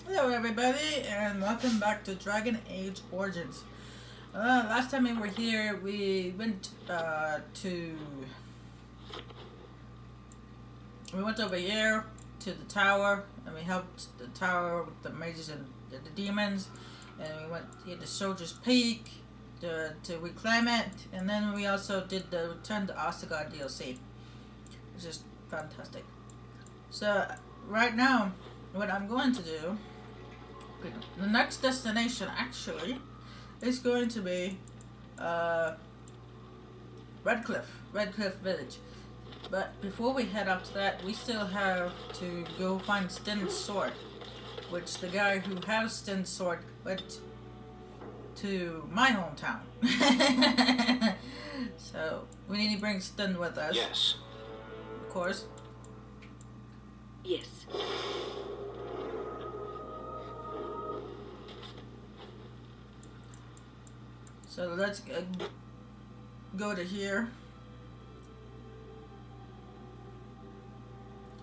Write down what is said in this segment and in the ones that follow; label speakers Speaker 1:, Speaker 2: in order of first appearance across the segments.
Speaker 1: Hello, everybody, and welcome back to Dragon Age Origins. Last time we were here, we went over here to the tower, and we helped the tower with the mages and the demons, and we went here to Soldier's Peak to reclaim it, and then we also did the Return to Ostagar DLC, which is fantastic. So right now, what I'm going to do. The next destination actually is going to be Redcliff Village. But before we head up to that, we still have to go find Stin's sword, which the guy who has Stin's sword went to my hometown. So we need to bring Stin with us.
Speaker 2: Yes.
Speaker 1: Of course.
Speaker 3: Yes.
Speaker 1: So let's go to here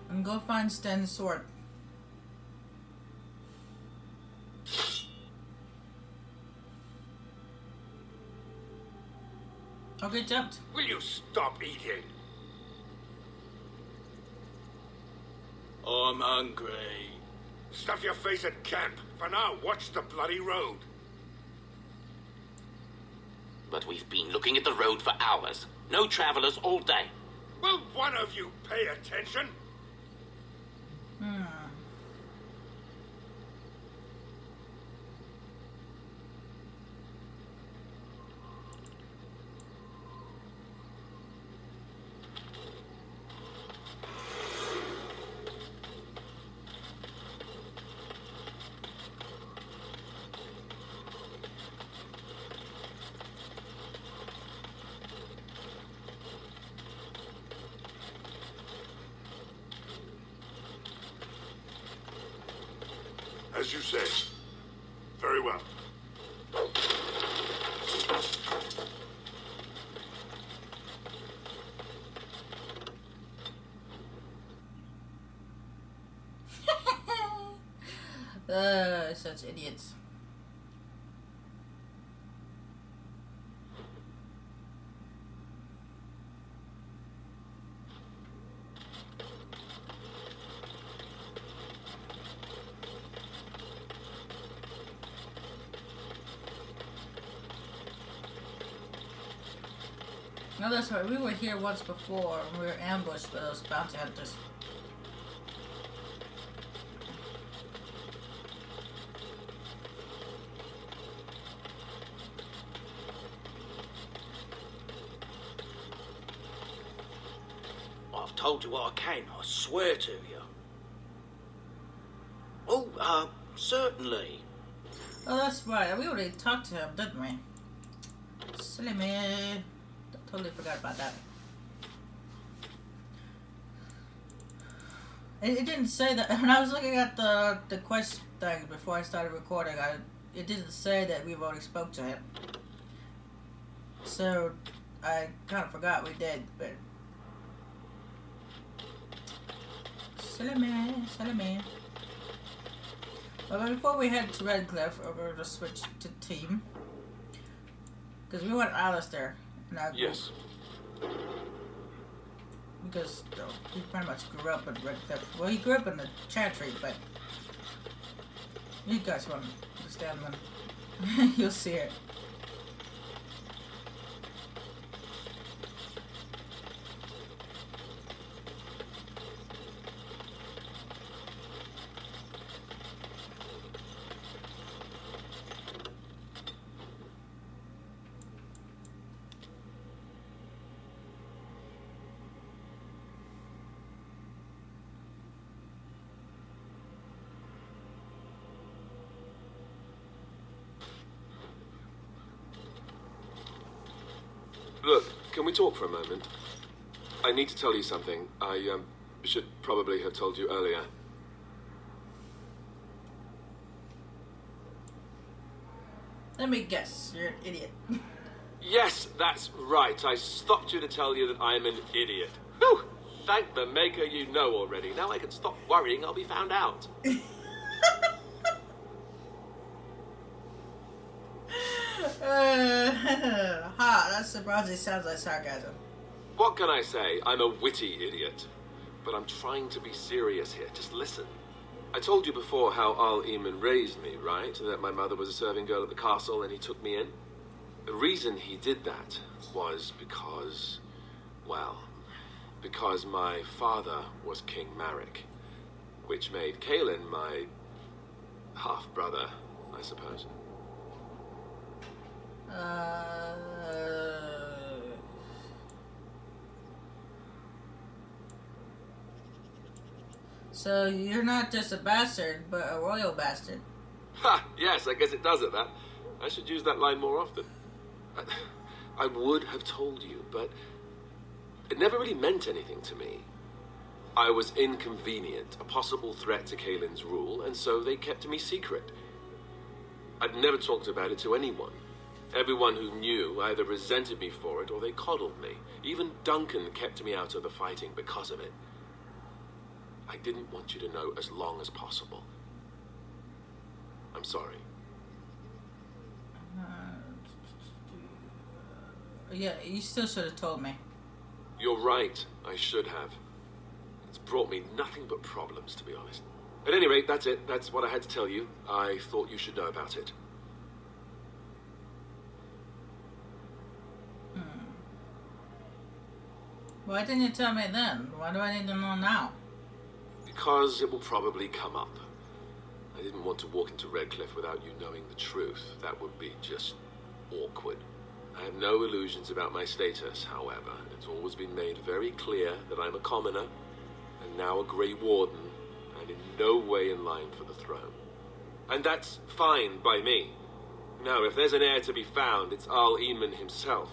Speaker 1: and go find Sten's sword. Okay, jumped.
Speaker 2: Will you stop eating? I'm hungry. Stuff your face at camp. For now, watch the bloody road.
Speaker 4: But we've been looking at the road for hours. No travelers all day.
Speaker 2: Will one of you pay attention? As you say. Very well.
Speaker 1: Such idiots. No, that's right. We were here once before, and we were ambushed by those bounty hunters.
Speaker 4: I've told you what I can, I swear to you. Oh, certainly.
Speaker 1: Oh, that's right. We already talked to him, didn't we? Silly me. Totally forgot about that. It didn't say that. When I was looking at the quest thing before I started recording, it didn't say that we've already spoke to him. So I kind of forgot we did, but silly me. But before we head to Redcliff, we're going to switch to team because we want Alistair.
Speaker 2: Yes.
Speaker 1: Because he pretty much grew up in Redcliff. Well, he grew up in the Chantry, but you guys won't understand when you'll see it.
Speaker 5: Look, can we talk for a moment? I need to tell you something. I should probably have told you earlier.
Speaker 1: Let me guess, you're an idiot.
Speaker 5: Yes, that's right. I stopped you to tell you that I'm an idiot. Whew! Thank the maker you know already. Now I can stop worrying I'll be found out.
Speaker 1: surprised it sounds like sarcasm.
Speaker 5: What can I say? I'm a witty idiot. But I'm trying to be serious here. Just listen. I told you before how Al Eamon raised me, right? That my mother was a serving girl at the castle and he took me in. The reason he did that was because, well, because my father was King Marek, which made Kaelin my half-brother, I suppose.
Speaker 1: So you're not just a bastard, but a royal bastard.
Speaker 5: Ha! Yes, I guess it does it, that. I should use that line more often. I would have told you, but it never really meant anything to me. I was inconvenient, a possible threat to Kaelin's rule, and so they kept me secret. I'd never talked about it to anyone. Everyone who knew either resented me for it or they coddled me. Even Duncan kept me out of the fighting because of it. I didn't want you to know as long as possible. I'm sorry.
Speaker 1: Yeah, you still should have told me.
Speaker 5: You're right, I should have. It's brought me nothing but problems, to be honest. At any rate, that's it. That's what I had to tell you. I thought you should know about it.
Speaker 1: Why didn't you tell me then? Why do I need to know now?
Speaker 5: Because it will probably come up. I didn't want to walk into Redcliff without you knowing the truth. That would be just awkward. I have no illusions about my status, however. It's always been made very clear that I'm a commoner, and now a Grey Warden, and in no way in line for the throne. And that's fine by me. No, if there's an heir to be found, it's Al Eamon himself.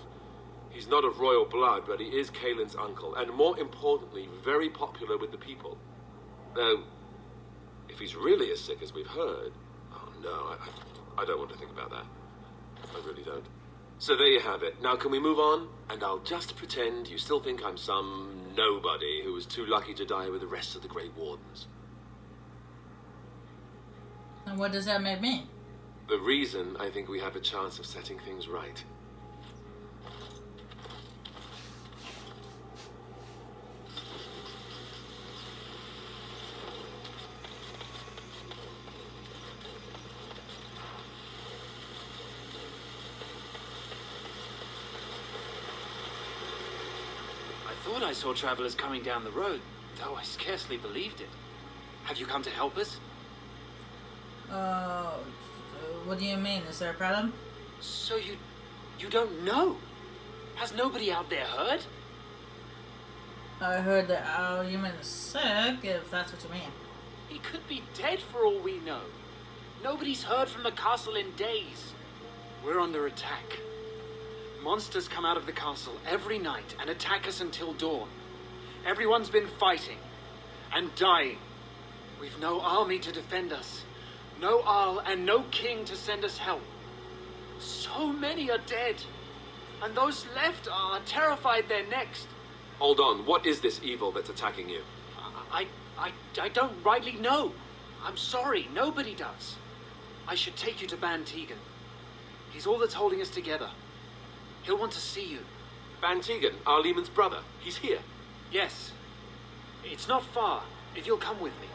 Speaker 5: He's not of royal blood, but he is Kaelin's uncle, and more importantly, very popular with the people. Though, if he's really as sick as we've heard, oh no, I don't want to think about that. I really don't. So there you have it. Now can we move on? And I'll just pretend you still think I'm some nobody who was too lucky to die with the rest of the Grey Wardens.
Speaker 1: And what does that make me?
Speaker 5: The reason I think we have a chance of setting things right.
Speaker 6: I saw travelers coming down the road, though I scarcely believed it. Have you come to help us?
Speaker 1: What do you mean? Is there a problem?
Speaker 6: So you don't know? Has nobody out there heard?
Speaker 1: I heard that Al Eamon's sick, if that's what you mean.
Speaker 6: He could be dead for all we know. Nobody's heard from the castle in days. We're under attack. Monsters come out of the castle every night and attack us until dawn. Everyone's been fighting and dying. We've no army to defend us, no Arl and no king to send us help. So many are dead, and those left are terrified they're next.
Speaker 5: Hold on, what is this evil that's attacking you?
Speaker 6: I don't rightly know. I'm sorry, nobody does. I should take you to Ban Tegan. He's all that's holding us together. He'll want to see you.
Speaker 5: Ban Tegan, Al Eamon's brother. He's here.
Speaker 6: Yes. It's not far, if you'll come with me.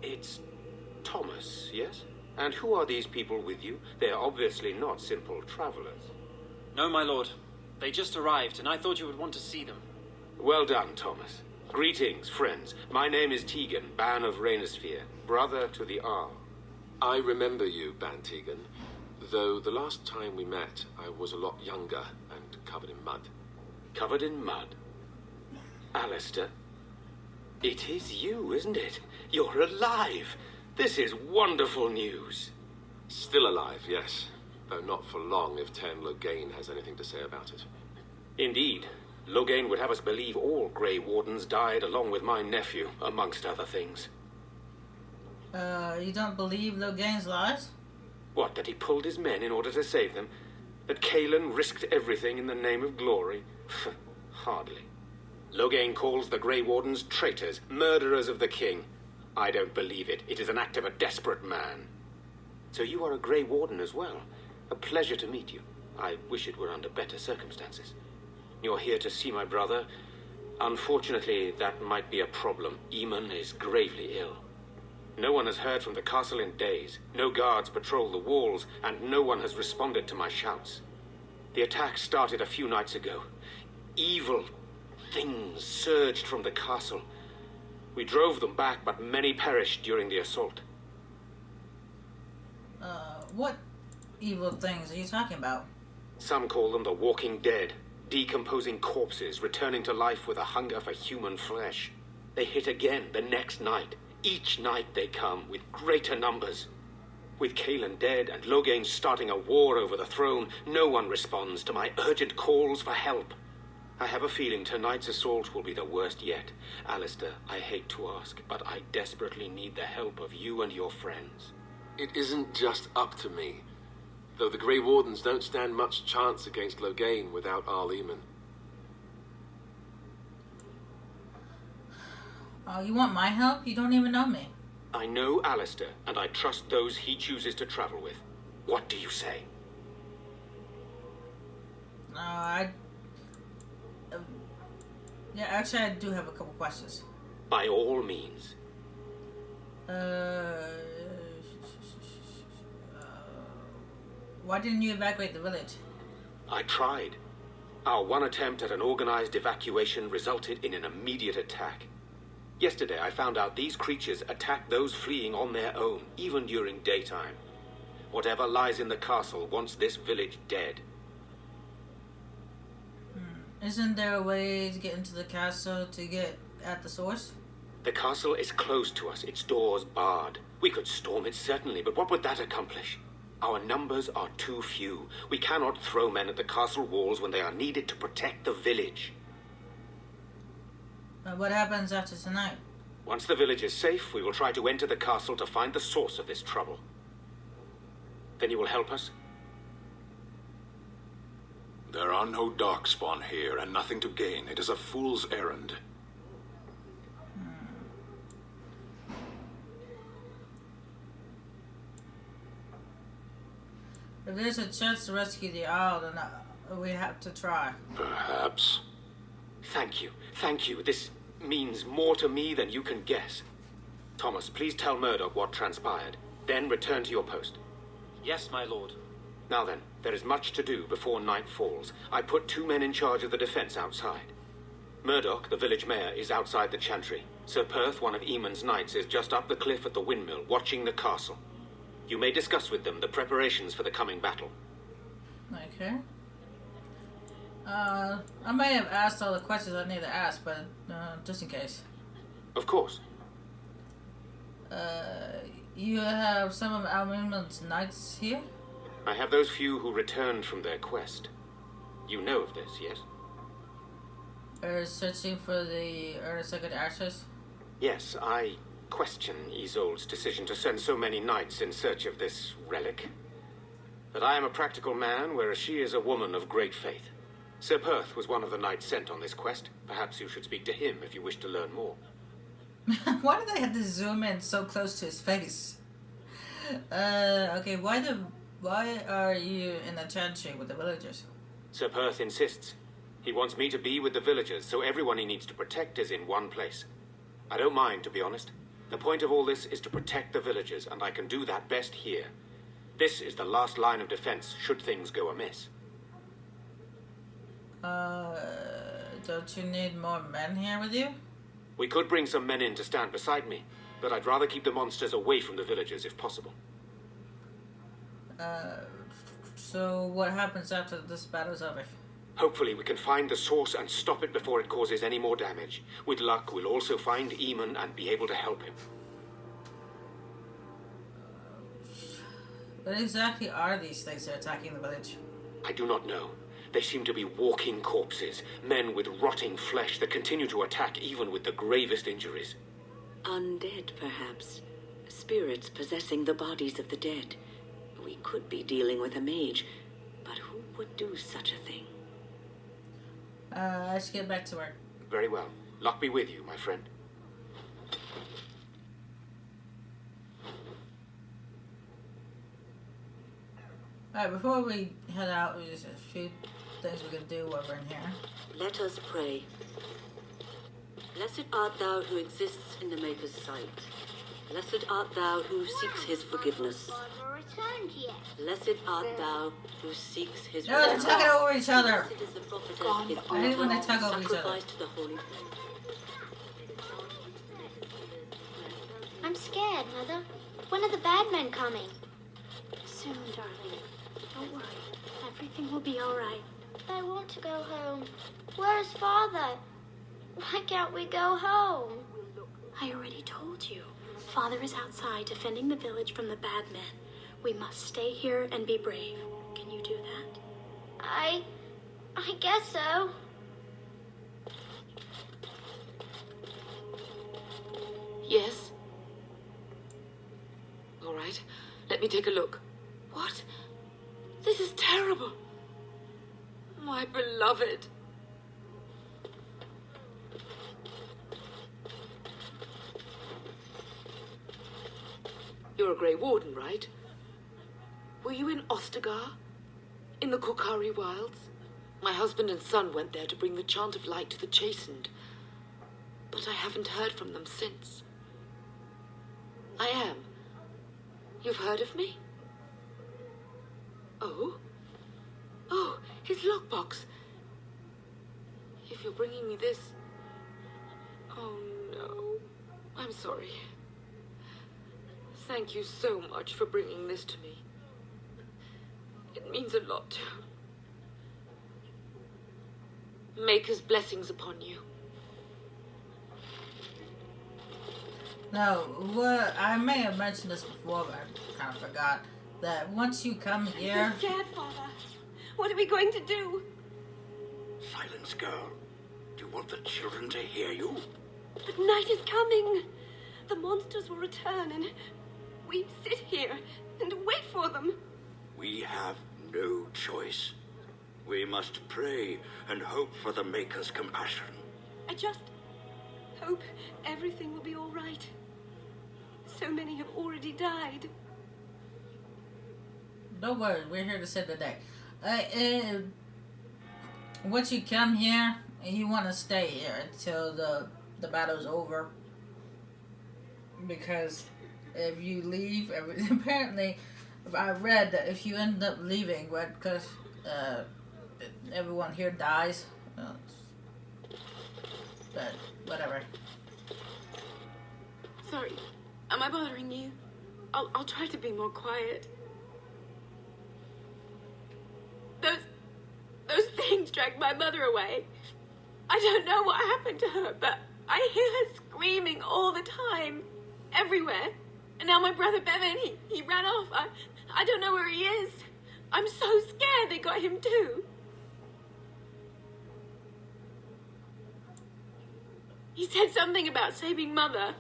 Speaker 7: It's Thomas, yes? And who are these people with you? They're obviously not simple travelers.
Speaker 6: No, my lord. They just arrived, and I thought you would want to see them.
Speaker 7: Well done, Thomas. Greetings, friends. My name is Tegan, Ban of Rainersphere, brother to the Arl.
Speaker 5: I remember you, Ban Tegan, though the last time we met, I was a lot younger and covered in mud.
Speaker 7: Covered in mud? Alistair? It is you, isn't it? You're alive. This is wonderful news.
Speaker 5: Still alive, yes. Though not for long if Ten Loghain has anything to say about it.
Speaker 7: Indeed. Loghain would have us believe all Grey Wardens died along with my nephew, amongst other things.
Speaker 1: You don't believe Loghain's lies?
Speaker 7: What, that he pulled his men in order to save them? That Kalen risked everything in the name of glory? Hardly. Loghain calls the Grey Wardens traitors, murderers of the king. I don't believe it. It is an act of a desperate man. So you are a Grey Warden as well. A pleasure to meet you. I wish it were under better circumstances. You're here to see my brother. Unfortunately, that might be a problem. Eamon is gravely ill. No one has heard from the castle in days. No guards patrol the walls, and no one has responded to my shouts. The attack started a few nights ago. Evil things surged from the castle. We drove them back, but many perished during the assault.
Speaker 1: What evil things are you talking about?
Speaker 7: Some call them the Walking Dead, decomposing corpses returning to life with a hunger for human flesh. They hit again the next night. Each night they come, with greater numbers. With Kalen dead and Loghain starting a war over the throne, no one responds to my urgent calls for help. I have a feeling tonight's assault will be the worst yet. Alistair, I hate to ask, but I desperately need the help of you and your friends.
Speaker 5: It isn't just up to me. Though the Grey Wardens don't stand much chance against Loghain without Arl Eamon.
Speaker 1: Oh, you want my help? You don't even know me.
Speaker 7: I know Alistair, and I trust those he chooses to travel with. What do you say?
Speaker 1: No, yeah, actually, I do have a couple questions.
Speaker 7: By all means.
Speaker 1: Why didn't you evacuate the village?
Speaker 7: I tried. Our one attempt at an organized evacuation resulted in an immediate attack. Yesterday, I found out these creatures attack those fleeing on their own, even during daytime. Whatever lies in the castle wants this village dead.
Speaker 1: Isn't there a way to get into the castle to get at the source?
Speaker 7: The castle is closed to us, its doors barred. We could storm it certainly, but what would that accomplish? Our numbers are too few. We cannot throw men at the castle walls when they are needed to protect the village.
Speaker 1: What happens after tonight?
Speaker 7: Once the village is safe, we will try to enter the castle to find the source of this trouble. Then you will help us?
Speaker 2: There are no darkspawn here, and nothing to gain. It is a fool's errand.
Speaker 1: If there's a chance to rescue the owl, then we have to try.
Speaker 2: Perhaps.
Speaker 7: Thank you. Thank you. This means more to me than you can guess. Thomas, please tell Murdoch what transpired. Then return to your post.
Speaker 6: Yes, my lord.
Speaker 7: Now then, there is much to do before night falls. I put 2 men in charge of the defense outside. Murdoch, the village mayor, is outside the chantry. Sir Perth, one of Eamon's knights, is just up the cliff at the windmill, watching the castle. You may discuss with them the preparations for the coming battle.
Speaker 1: Okay. I may have asked all the questions I need to ask, but just in case.
Speaker 7: Of course.
Speaker 1: You have some of Almin's knights here?
Speaker 7: I have those few who returned from their quest. You know of this, yes?
Speaker 1: Are searching for the Sacred Ashes?
Speaker 7: Yes, I question Isolde's decision to send so many knights in search of this relic. But I am a practical man, whereas she is a woman of great faith. Sir Perth was one of the knights sent on this quest. Perhaps you should speak to him if you wish to learn more.
Speaker 1: Why do they have to zoom in so close to his face? Okay, why are you in the chantry with the villagers?
Speaker 7: Sir Perth insists. He wants me to be with the villagers, so everyone he needs to protect is in one place. I don't mind, to be honest. The point of all this is to protect the villagers, and I can do that best here. This is the last line of defense, should things go amiss.
Speaker 1: Don't you need more men here with you?
Speaker 7: We could bring some men in to stand beside me, but I'd rather keep the monsters away from the villagers if possible.
Speaker 1: So what happens after this battle's over?
Speaker 7: Hopefully we can find the source and stop it before it causes any more damage. With luck, we'll also find Eamon and be able to help him.
Speaker 1: What exactly are these things that are attacking the village?
Speaker 7: I do not know. They seem to be walking corpses, men with rotting flesh that continue to attack even with the gravest injuries.
Speaker 3: Undead, perhaps. Spirits possessing the bodies of the dead. We could be dealing with a mage, but who would do such a thing?
Speaker 1: I should get back to work.
Speaker 7: Very well. Luck be with you, my friend.
Speaker 1: Alright, before we head out, there's a few things we can do while we're in here.
Speaker 3: Let us pray. Blessed art thou who exists in the Maker's sight. Blessed art thou who seeks his forgiveness. Blessed art thou who seeks his
Speaker 1: No, they're talking over each other.
Speaker 3: Blessed is the prophetess, his
Speaker 1: I hate when they talk over each other.
Speaker 3: sacrifice to the holy flame.
Speaker 8: I'm scared, Mother. When are the bad men coming? Soon, darling. Don't worry. Everything will be all right. I want to go home. Where's Father? Why can't we go home? I already told you. Father is outside defending the village from the bad men. We must stay here and be brave. Can you do that? I guess so.
Speaker 3: Yes. All right. Let me take a look. What? This is terrible. My beloved. You're a Grey Warden, right? Were you in Ostagar? In the Korkari Wilds? My husband and son went there to bring the chant of light to the chastened. But I haven't heard from them since. I am. You've heard of me? Oh? Oh, his lockbox. If you're bringing me this... Oh, no. I'm sorry. Thank you so much for bringing this to me. It means a lot. Maker's blessings upon you.
Speaker 1: No, what I may have mentioned this before, but I kind of forgot that once you come here.
Speaker 9: I'm scared, Father. What are we going to do?
Speaker 2: Silence, girl. Do you want the children to hear you?
Speaker 9: But night is coming. The monsters will return, and we sit here and wait for them.
Speaker 2: We have no choice. We must pray and hope for the Maker's compassion.
Speaker 9: I just hope everything will be all right. So many have already died.
Speaker 1: Don't worry, we're here to save the day. Once you come here, you want to stay here until the battle's over. Because if you leave, apparently, I read that if you end up leaving, because everyone here dies. But whatever.
Speaker 9: Sorry, am I bothering you? I'll try to be more quiet. Those things dragged my mother away. I don't know what happened to her, but I hear her screaming all the time, everywhere. And now my brother Bevan, he ran off. I don't know where he is. I'm so scared they got him too. He said something about saving Mother.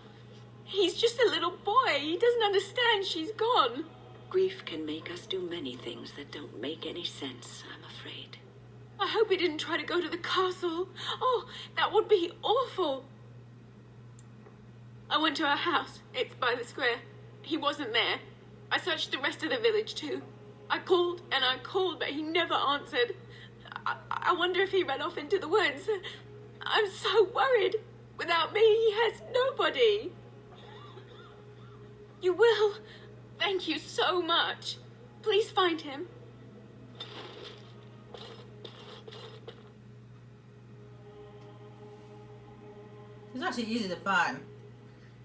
Speaker 9: He's just a little boy. He doesn't understand she's gone.
Speaker 3: Grief can make us do many things that don't make any sense, I'm afraid.
Speaker 9: I hope he didn't try to go to the castle. Oh, that would be awful. I went to our house. It's by the square. He wasn't there. I searched the rest of the village too. I called and I called, but he never answered. I wonder if he ran off into the woods. I'm so worried. Without me, he has nobody. You will. Thank you so much. Please find him.
Speaker 1: He's actually easy to find.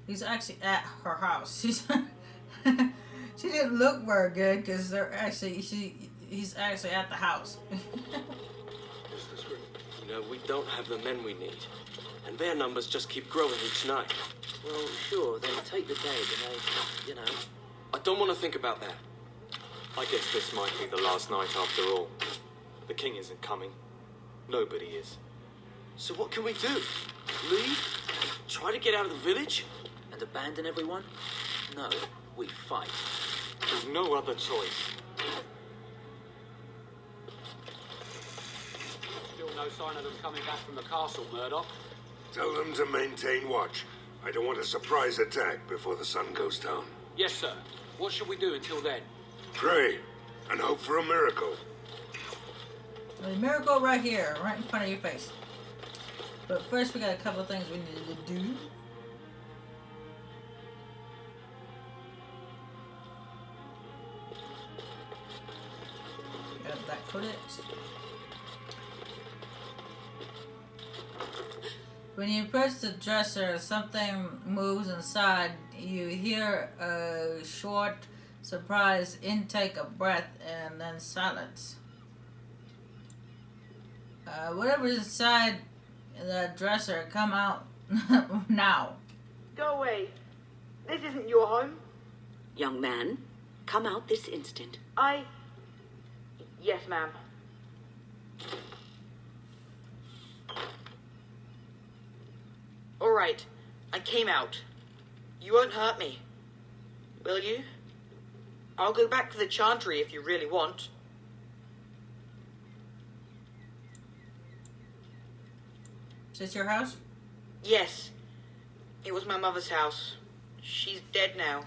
Speaker 1: He's actually at her house. She's she didn't look very good because he's actually at the house.
Speaker 10: You know, we don't have the men we need, and their numbers just keep growing each night.
Speaker 11: Well, sure, they take the dead and they, you know.
Speaker 10: I don't want to think about that. I guess this might be the last night after all. The king isn't coming. Nobody is. So what can we do? Leave? Try to get out of the village? And abandon everyone? No, we fight. There's no other choice.
Speaker 6: Still no sign of them coming back from the castle, Murdoch.
Speaker 11: Tell them to maintain watch. I don't want a surprise attack before the sun goes down.
Speaker 6: Yes, sir. What should we do until then?
Speaker 11: Pray and hope for a miracle.
Speaker 1: A miracle right here, right in front of your face. But first we got a couple of things we need to do. Got that codex. When you press the dresser, something moves inside. You hear a short, surprised intake of breath and then silence. Whatever's inside the dresser, come out now.
Speaker 12: Go away. This isn't your home.
Speaker 3: Young man, come out this instant.
Speaker 12: Yes, ma'am. All right. I came out. You won't hurt me. Will you? I'll go back to the chantry if you really want.
Speaker 1: Is this your house?
Speaker 12: Yes. It was my mother's house. She's dead now.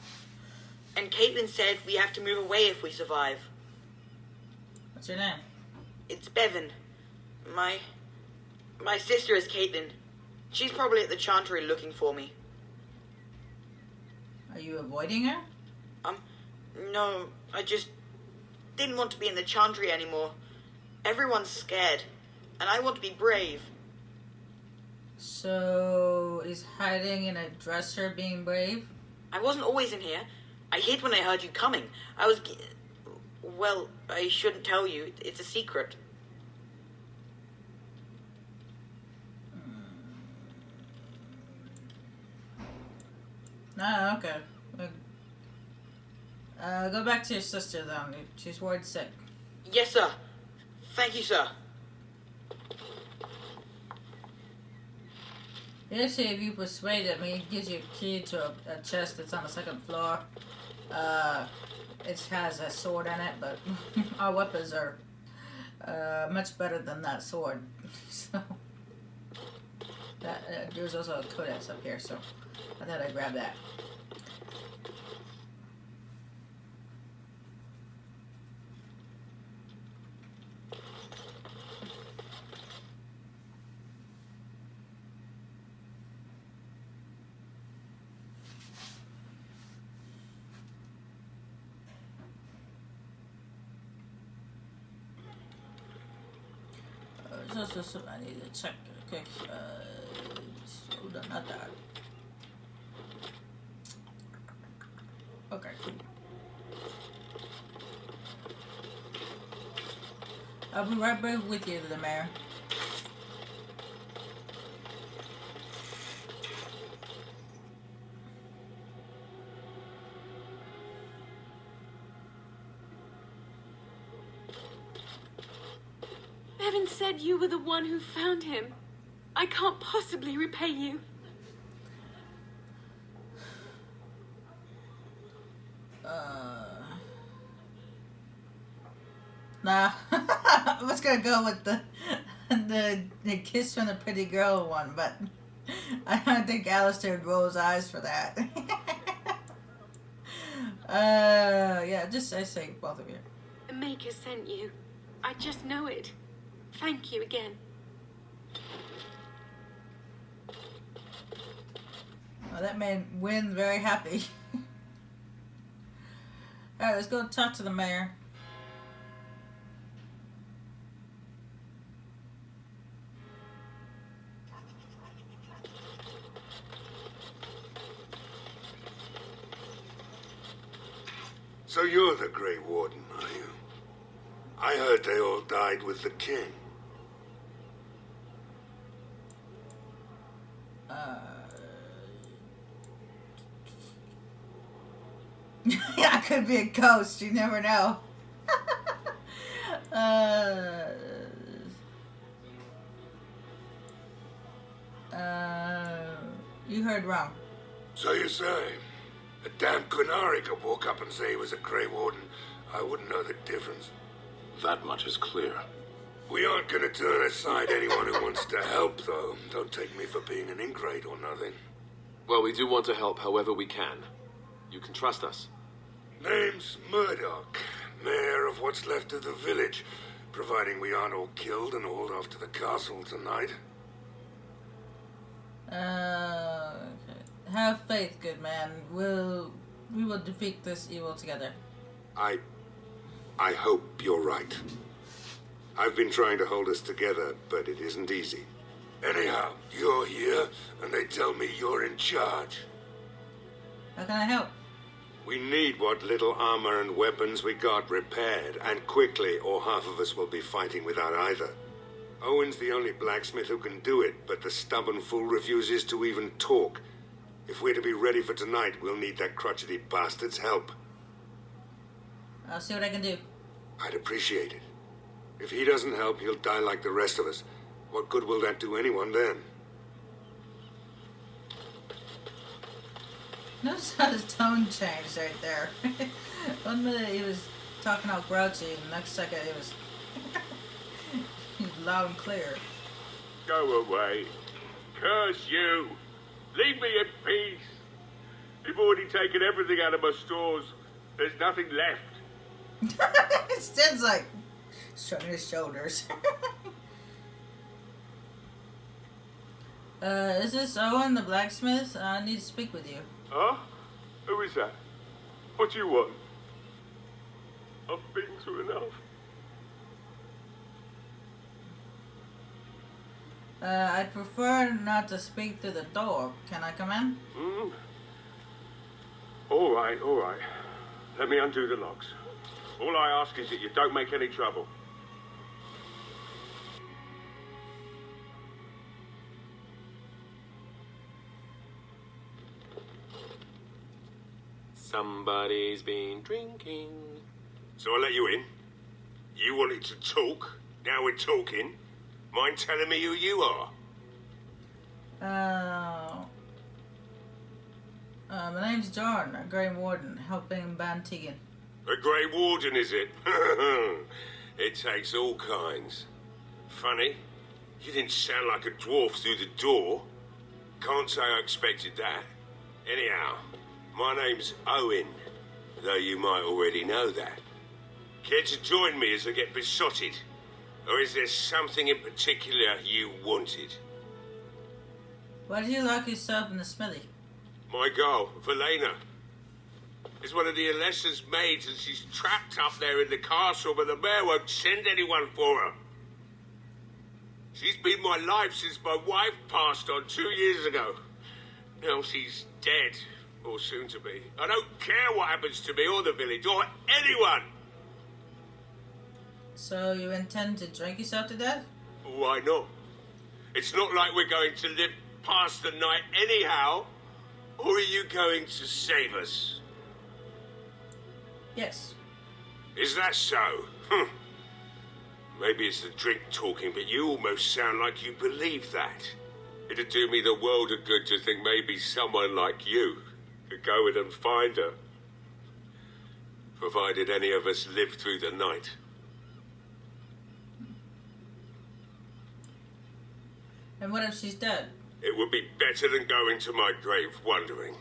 Speaker 12: And Caitlin said we have to move away if we survive.
Speaker 1: What's your name?
Speaker 12: It's Bevan. My sister is Caitlin. She's probably at the chantry looking for me.
Speaker 1: Are you avoiding her?
Speaker 12: No, I just didn't want to be in the chantry anymore. Everyone's scared, and I want to be brave.
Speaker 1: So, is hiding in a dresser being brave?
Speaker 12: I wasn't always in here. I hid when I heard you coming. Well, I shouldn't tell you. It's a secret.
Speaker 1: No, okay. Go back to your sister then. She's worried sick.
Speaker 12: Yes, sir. Thank you, sir.
Speaker 1: Actually, if you persuade him, he gives you a key to a chest that's on the second floor. It has a sword in it, but our weapons are much better than that sword. So there's also a codex up here, so I thought I'd grab that. So I need to check. Okay, hold on, not that. Okay, cool. I'll be right back with you, the mayor.
Speaker 9: Bevan said you were the one who found him. I can't possibly repay you.
Speaker 1: Nah. I was gonna go with the kiss from the pretty girl one, but I don't think Alistair would roll his eyes for that. Yeah, I say both of you.
Speaker 9: The Maker sent you. I just know it. Thank you again.
Speaker 1: Well, that made Wynn very happy. Alright, let's go talk to the mayor.
Speaker 11: So you're the Grey Warden, are you? I heard they all died with the king.
Speaker 1: Yeah, I could be a ghost. You never know. You heard wrong.
Speaker 11: So you say? A damn Qunari could walk up and say he was a Grey Warden. I wouldn't know the difference.
Speaker 13: That much is clear.
Speaker 11: We aren't gonna turn aside anyone who wants to help, though. Don't take me for being an ingrate or nothing.
Speaker 5: Well, we do want to help however we can. You can trust us.
Speaker 11: Name's Murdoch, mayor of what's left of the village, providing we aren't all killed and hauled off to the castle tonight.
Speaker 1: Okay. Have faith, good man. We will defeat this evil together.
Speaker 11: I hope you're right. I've been trying to hold us together, but it isn't easy. Anyhow, you're here, and they tell me you're in charge.
Speaker 1: How can I help?
Speaker 11: We need what little armor and weapons we got repaired, and quickly, or half of us will be fighting without either. Owen's the only blacksmith who can do it, but the stubborn fool refuses to even talk. If we're to be ready for tonight, we'll need that crotchety bastard's help.
Speaker 1: I'll see what I can do.
Speaker 11: I'd appreciate it. If he doesn't help, he'll die like the rest of us. What good will that do anyone then?
Speaker 1: Notice how his tone changed right there. 1 minute he was talking all grouchy, and the next second he was loud and clear.
Speaker 14: Go away. Curse you. Leave me in peace. You've already taken everything out of my stores. There's nothing left.
Speaker 1: Sid's like shrugging his shoulders. Is this Owen the blacksmith? I need to speak with you.
Speaker 14: Huh? Who is that? What do you want? I've been through enough.
Speaker 1: I'd prefer not to speak through the door. Can I come in?
Speaker 14: All right. Let me undo the locks. All I ask is that you don't make any trouble.
Speaker 5: Somebody's been drinking.
Speaker 11: So I let you in. You wanted to talk. Now we're talking. Mind telling me who you are?
Speaker 1: My name's John, a Grey Warden, helping Bantigan.
Speaker 11: A Grey Warden, is it? It takes all kinds. Funny, you didn't sound like a dwarf through the door. Can't say I expected that. Anyhow, my name's Owen, though you might already know that. Care to join me as I get besotted? Or is there something in particular you wanted?
Speaker 1: Why did you lock yourself in the smithy?
Speaker 11: My girl, Velena, is one of the Alessa's maids, and she's trapped up there in the castle, but the mayor won't send anyone for her. She's been my life since my wife passed on 2 years ago. Now she's dead, or soon to be. I don't care what happens to me or the village, or anyone.
Speaker 1: So you intend to drink yourself to death?
Speaker 11: Why not? It's not like we're going to live past the night anyhow. Or are you going to save us?
Speaker 1: Yes.
Speaker 11: Is that so? Maybe it's the drink talking, but you almost sound like you believe that. It'd do me the world of good to think maybe someone like you could go in and find her. Provided any of us live through the night.
Speaker 1: And what if she's dead?
Speaker 11: It would be better than going to my grave wondering.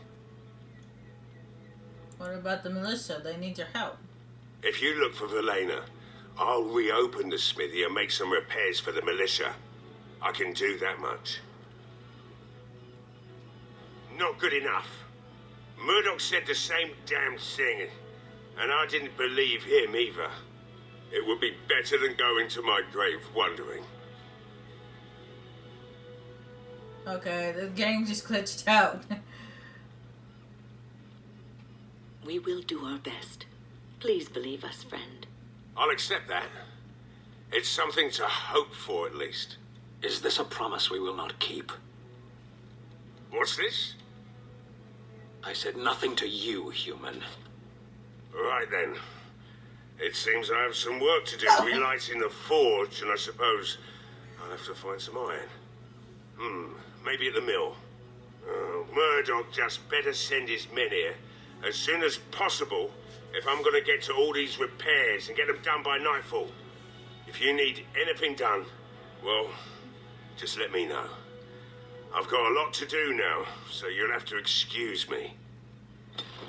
Speaker 1: What about the militia? They need your help.
Speaker 11: If you look for Velena, I'll reopen the smithy and make some repairs for the militia. I can do that much. Not good enough. Murdoch said the same damn thing, and I didn't believe him either. It would be better than going to my grave wondering.
Speaker 1: Okay, the game just glitched out.
Speaker 3: We will do our best. Please believe us, friend.
Speaker 11: I'll accept that. It's something to hope for, at least.
Speaker 10: Is this a promise we will not keep?
Speaker 11: What's this?
Speaker 10: I said nothing to you, human.
Speaker 11: Right then. It seems I have some work to do relighting the forge, and I suppose I'll have to find some iron. Maybe at the mill. Murdoch just better send his men here as soon as possible if I'm gonna get to all these repairs and get them done by nightfall. If you need anything done, well, just let me know. I've got a lot to do now, so you'll have to excuse me.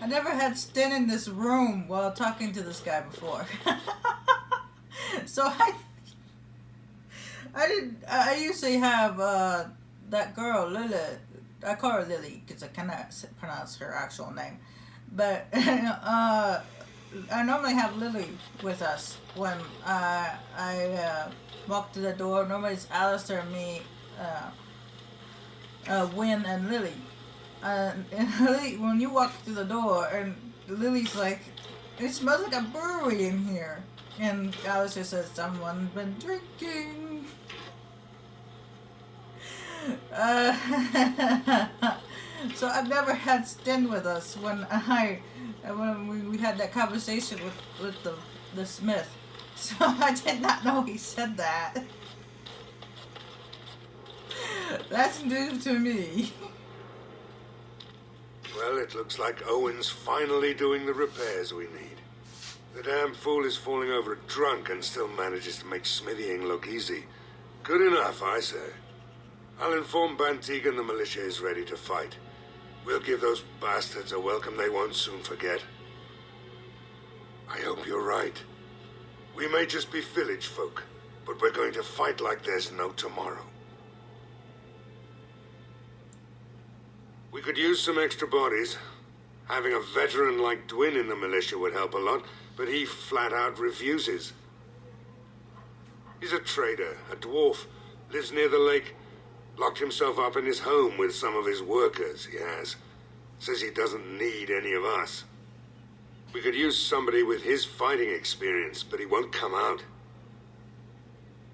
Speaker 1: I never had Sten in this room while talking to this guy before. So I usually have that girl, Lily. I call her Lily because I cannot pronounce her actual name. But I normally have Lily with us when I walk to the door. Normally it's Alistair, me, Win, and Lily. And Lily, when you walk through the door, and Lily's like, it smells like a brewery in here. And Alistair says, someone's been drinking. So I've never had Sten with us when we had that conversation with the Smith. So I did not know he said that. That's news to me.
Speaker 15: Well, it looks like Owen's finally doing the repairs we need. The damn fool is falling over drunk and still manages to make smithying look easy. Good enough, I say. I'll inform Bantigan the militia is ready to fight. We'll give those bastards a welcome they won't soon forget. I hope you're right. We may just be village folk, but we're going to fight like there's no tomorrow. We could use some extra bodies. Having a veteran like Dwin in the militia would help a lot, but he flat out refuses. He's a trader, a dwarf, lives near the lake, locked himself up in his home with some of his workers, he has. Says he doesn't need any of us. We could use somebody with his fighting experience, but he won't come out.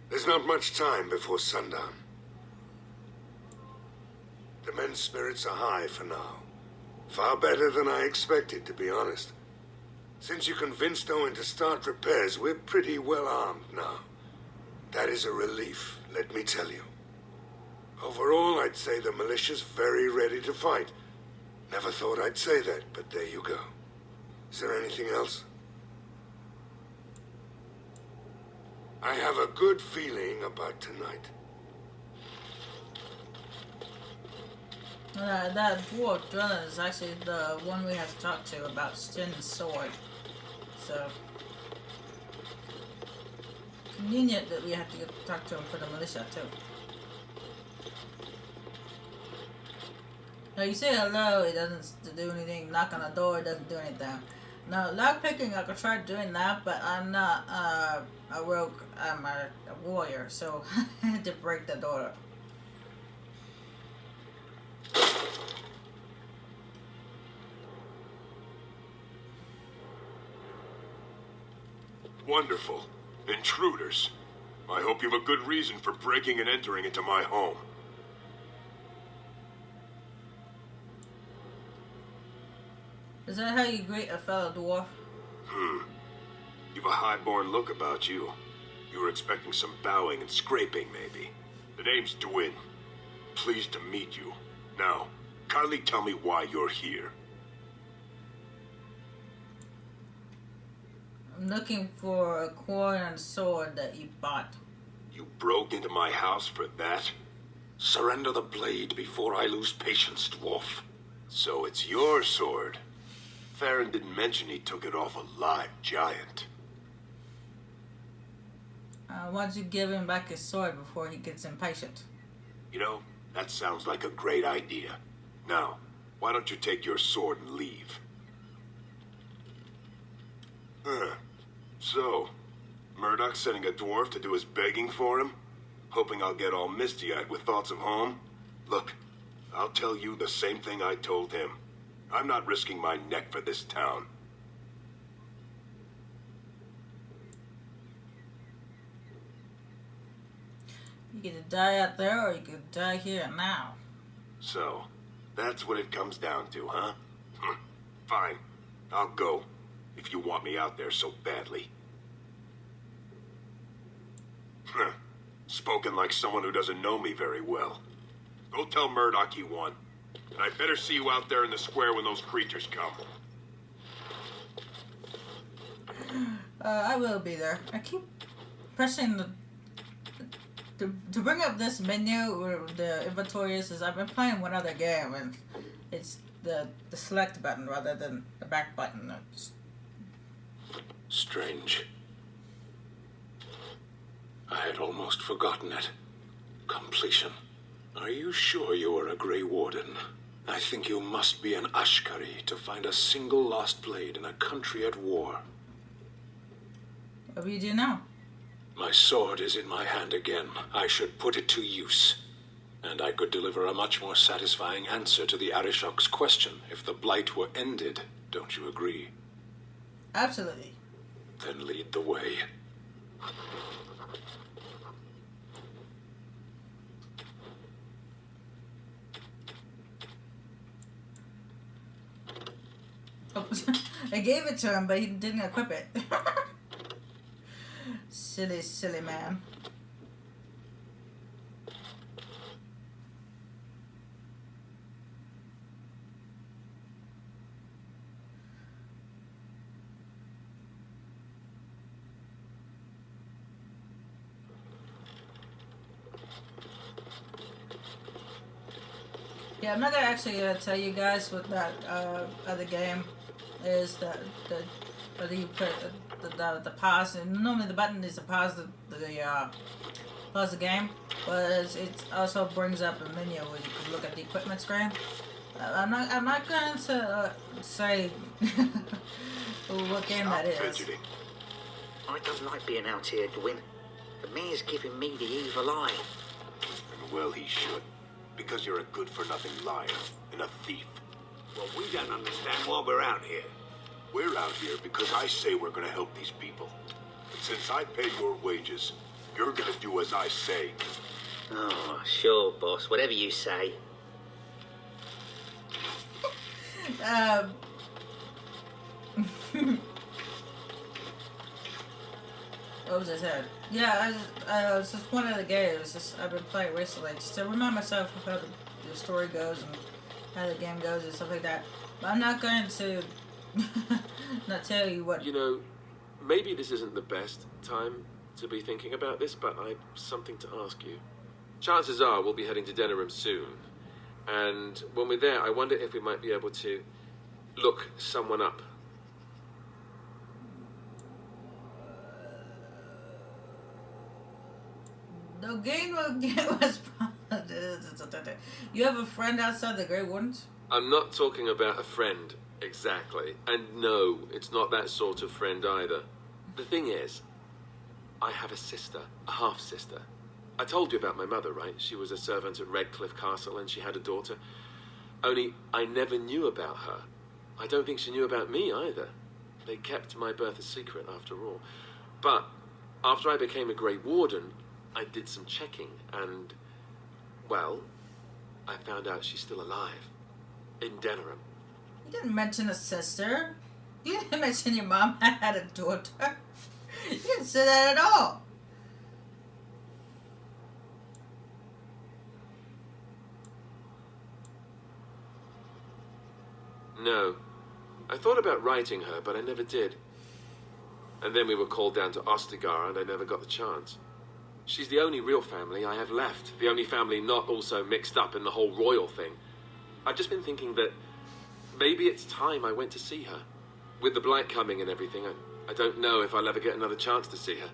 Speaker 15: There's not much time before sundown. The men's spirits are high for now. Far better than I expected, to be honest. Since you convinced Owen to start repairs, we're pretty well armed now. That is a relief, let me tell you. Overall, I'd say the militia's very ready to fight. Never thought I'd say that, but there you go. Is there anything else? I have a good feeling about tonight.
Speaker 1: That dwarf Drillen is actually the one we have to talk to about Sten's sword. So convenient that we have to talk to him for the militia too. Now you say hello, it doesn't do anything. Knock on the door, it doesn't do anything. Now lock picking, I could try doing that, but I'm not a rogue. I'm a warrior, so I had to break the door.
Speaker 11: Wonderful. Intruders. I hope you have a good reason for breaking and entering into my home.
Speaker 1: Is that how you greet a fellow dwarf?
Speaker 11: You've a high-born look about you. You were expecting some bowing and scraping, maybe. The name's Dwin. Pleased to meet you. Now, kindly tell me why you're here.
Speaker 1: I'm looking for a quarter sword that you bought.
Speaker 11: You broke into my house for that?
Speaker 13: Surrender the blade before I lose patience, dwarf.
Speaker 11: So it's your sword. Farron didn't mention he took it off a live giant.
Speaker 1: Why don't you give him back his sword before he gets impatient?
Speaker 11: You know, that sounds like a great idea. Now, why don't you take your sword and leave? So, Murdoch's sending a dwarf to do his begging for him? Hoping I'll get all misty-eyed with thoughts of home? Look, I'll tell you the same thing I told him. I'm not risking my neck for this town.
Speaker 1: You get to die out there, or you could die here and now.
Speaker 11: So, that's what it comes down to, huh? Fine. I'll go. If you want me out there so badly. Spoken like someone who doesn't know me very well. Go tell Murdoch you won. And I'd better see you out there in the square when those creatures come.
Speaker 1: I will be there. I keep pressing to bring up this menu where the inventory is I've been playing one other game and it's the select button rather than the back button.
Speaker 13: Strange. I had almost forgotten it. Completion. Are you sure you are a Grey Warden? I think you must be an Ashkari to find a single lost blade in a country at war.
Speaker 1: What do you do now?
Speaker 13: My sword is in my hand again. I should put it to use. And I could deliver a much more satisfying answer to the Arishok's question if the blight were ended. Don't you agree?
Speaker 1: Absolutely.
Speaker 13: Then lead the way.
Speaker 1: Oh, I gave it to him, but he didn't equip it. Silly, silly man. Yeah, I'm not gonna actually tell you guys what that other game is. Whether you put the pause, and normally the button is to pause pause the game, but it also brings up a menu where you can look at the equipment screen. I'm not going to say what game that is.
Speaker 13: Fidgeting.
Speaker 16: I don't like being out here, Dwin. The mayor's giving me the evil eye.
Speaker 11: And well, he should. Because you're a good-for-nothing liar and a thief.
Speaker 2: Well, we don't understand why we're out here.
Speaker 11: We're out here because I say we're gonna help these people. And since I pay your wages, you're gonna do as I say.
Speaker 16: Oh, sure, boss. Whatever you say.
Speaker 1: What was I saying? Yeah, it's just one of the games I've been playing recently, just to remind myself of how the story goes and how the game goes and stuff like that. But I'm not going to not tell you what.
Speaker 5: You know, maybe this isn't the best time to be thinking about this, but I've something to ask you. Chances are we'll be heading to Denerim soon. And when we're there, I wonder if we might be able to look someone up.
Speaker 1: The game will get us. You have a friend outside the Grey Wardens?
Speaker 5: I'm not talking about a friend, exactly. And no, it's not that sort of friend either. The thing is, I have a sister, a half-sister. I told you about my mother, right? She was a servant at Redcliff Castle and she had a daughter. Only I never knew about her. I don't think she knew about me either. They kept my birth a secret after all. But after I became a Grey Warden, I did some checking and, well, I found out she's still alive. In Denerim.
Speaker 1: You didn't mention a sister. You didn't mention your mom had a daughter. You didn't say that at all.
Speaker 5: No. I thought about writing her, but I never did. And then we were called down to Ostagar, and I never got the chance. She's the only real family I have left. The only family not also mixed up in the whole royal thing. I've just been thinking that maybe it's time I went to see her. With the blight coming and everything, I don't know if I'll ever get another chance to see her.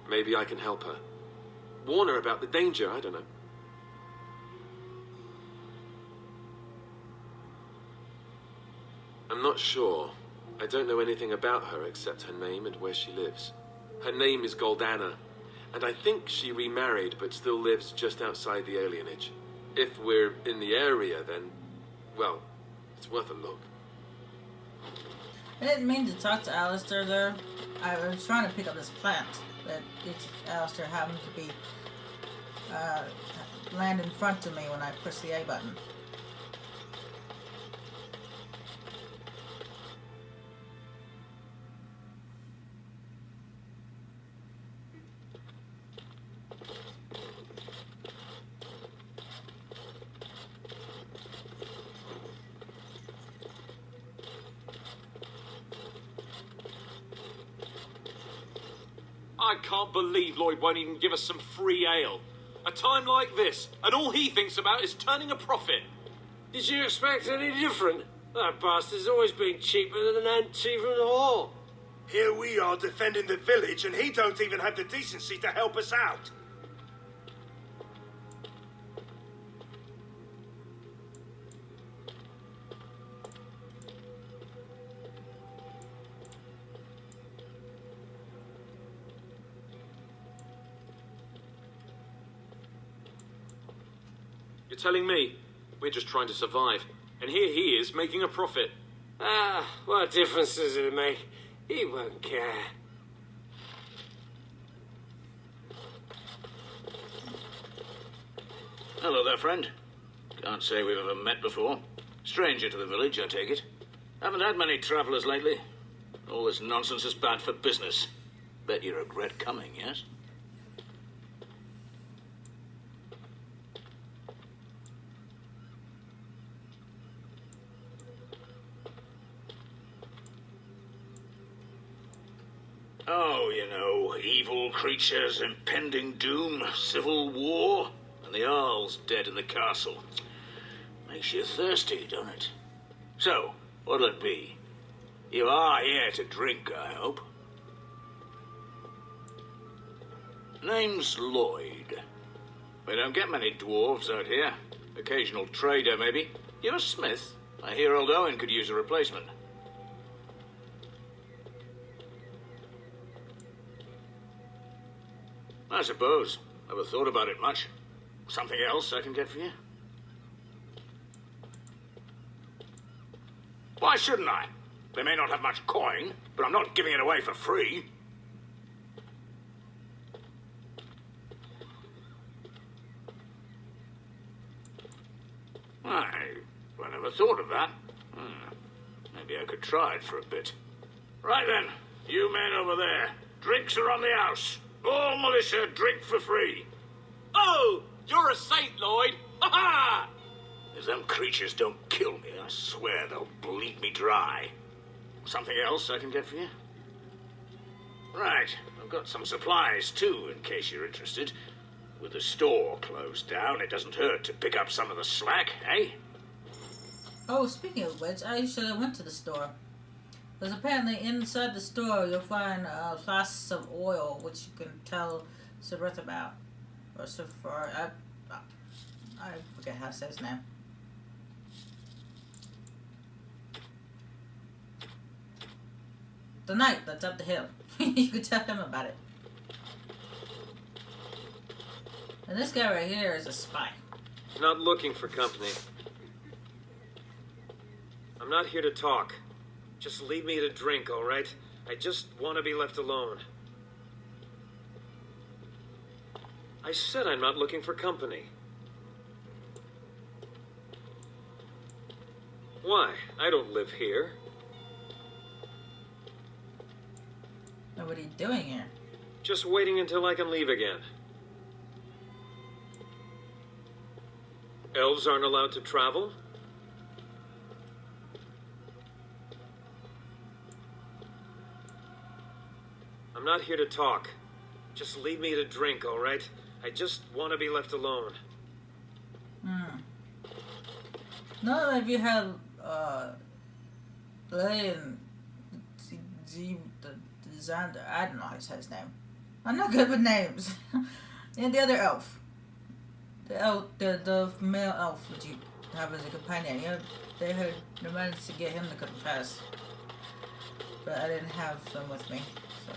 Speaker 5: Maybe I can help her. Warn her about the danger, I don't know. I'm not sure. I don't know anything about her except her name and where she lives. Her name is Goldana, and I think she remarried but still lives just outside the alienage. If we're in the area, then, well, it's worth a look.
Speaker 1: I didn't mean to talk to Alistair there. I was trying to pick up this plant, but Alistair happened to be land in front of me when I pushed the A button.
Speaker 10: I can't believe Lloyd won't even give us some free ale. A time like this, and all he thinks about is turning a profit.
Speaker 17: Did you expect any different? That bastard's always been cheaper than an auntie from the hall.
Speaker 15: Here we are defending the village, and he don't even have the decency to help us out.
Speaker 10: You're telling me we're just trying to survive, and here he is making a profit.
Speaker 17: Ah, what difference does it make? He won't care.
Speaker 18: Hello there, friend. Can't say we've ever met before. Stranger to the village, I take it. Haven't had many travellers lately. All this nonsense is bad for business. Bet you regret coming, yes? Oh, you know, evil creatures, impending doom, civil war, and the Earl's dead in the castle. Makes you thirsty, don't it? So, what'll it be? You are here to drink, I hope. Name's Lloyd. We don't get many dwarves out here. Occasional trader, maybe. You're a smith. I hear old Owen could use a replacement. I suppose. Never thought about it much. Something else I can get for you? Why shouldn't I? They may not have much coin, but I'm not giving it away for free. I never thought of that. Maybe I could try it for a bit. Right then, you men over there. Drinks are on the house. All militia drink for free.
Speaker 10: Oh, you're a saint, Lloyd. Ha ha!
Speaker 18: If them creatures don't kill me, I swear they'll bleed me dry. Something else I can get for you? Right, I've got some supplies too, in case you're interested. With the store closed down, it doesn't hurt to pick up some of the slack, eh?
Speaker 1: Oh, speaking of which, I should have went to the store. Because apparently inside the store you'll find flasks of oil, which you can tell Sabirth about. Or Safar. I forget how to say his name. The knight that's up the hill. You could tell him about it. And this guy right here is a spy.
Speaker 17: Not looking for company. I'm not here to talk. Just leave me to drink, all right? I just want to be left alone. I said I'm not looking for company. Why? I don't live here.
Speaker 1: Now what are you doing here?
Speaker 17: Just waiting until I can leave again. Elves aren't allowed to travel? I'm not here to talk. Just leave me to drink, all right? I just want to be left alone.
Speaker 1: None of you have Leon the Xander. I don't know how to say his name. I'm not good with names. And the other elf. The male elf that you have as a companion. You know, they managed to get him to confess. But I didn't have them with me, so.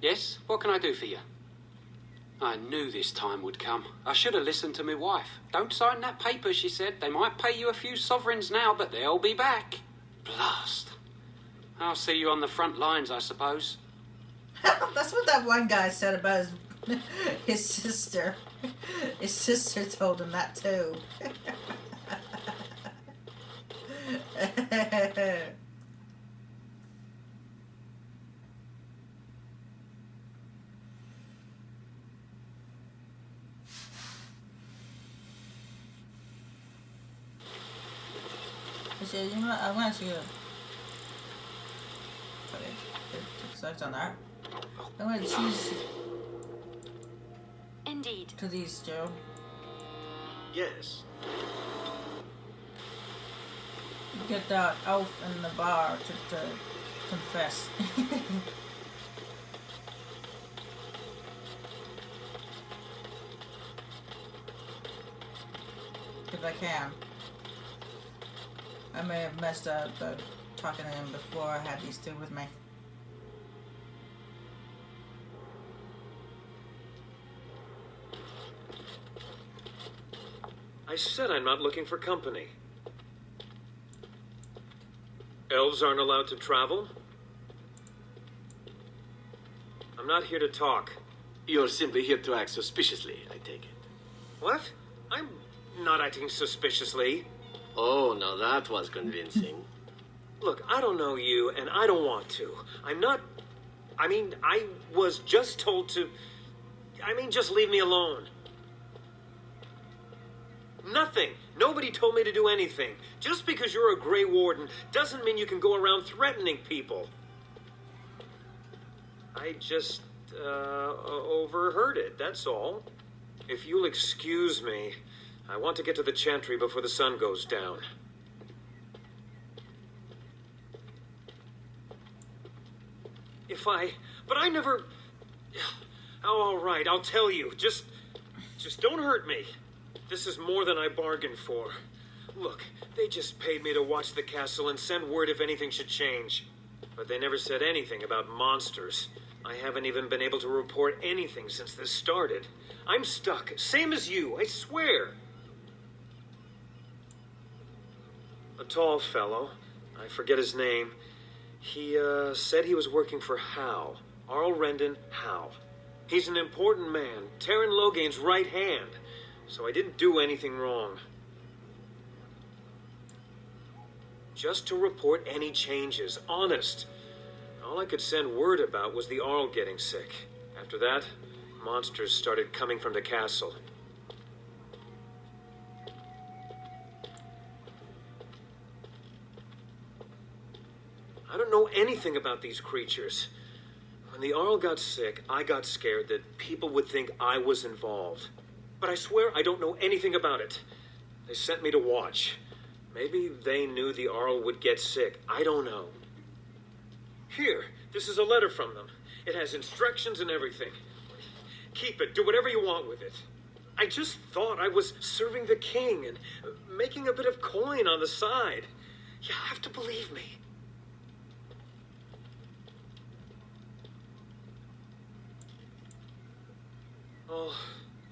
Speaker 6: Yes? What can I do for you? I knew this time would come. I should have listened to my wife. Don't sign that paper, she said. They might pay you a few sovereigns now, but they'll be back. Blast. I'll see you on the front lines, I suppose.
Speaker 1: That's what that one guy said about his sister. His sister told him that too. said, you know what, I want you to... Okay, it starts on that. I'm going to choose...
Speaker 9: Indeed.
Speaker 1: To these, Joe.
Speaker 17: Yes.
Speaker 1: Get that elf in the bar to confess. If I can. I may have messed up talking to him before I had these two with me.
Speaker 17: I said I'm not looking for company. Elves aren't allowed to travel? I'm not here to talk.
Speaker 19: You're simply here to act suspiciously, I take it.
Speaker 17: What? I'm not acting suspiciously.
Speaker 19: Oh, now that was convincing.
Speaker 17: Look, I don't know you, and I don't want to. I'm not... I mean, I was just told to... I mean, just leave me alone. Nothing. Nobody told me to do anything. Just because you're a Grey Warden doesn't mean you can go around threatening people. I just, overheard it, that's all. If you'll excuse me, I want to get to the Chantry before the sun goes down. But I never... Oh, all right, I'll tell you. Just don't hurt me. This is more than I bargained for. Look, they just paid me to watch the castle and send word if anything should change. But they never said anything about monsters. I haven't even been able to report anything since this started. I'm stuck, same as you, I swear. A tall fellow, I forget his name. He, said he was working for Howe. Arl Rendon Howe. He's an important man, Terran Loghain's right hand. So I didn't do anything wrong. Just to report any changes, honest. All I could send word about was the Arl getting sick. After that, monsters started coming from the castle. I don't know anything about these creatures. When the Arl got sick, I got scared that people would think I was involved. But I swear I don't know anything about it. They sent me to watch. Maybe they knew the Arl would get sick. I don't know. Here, this is a letter from them. It has instructions and everything. Keep it. Do whatever you want with it. I just thought I was serving the king and making a bit of coin on the side. You have to believe me. Oh,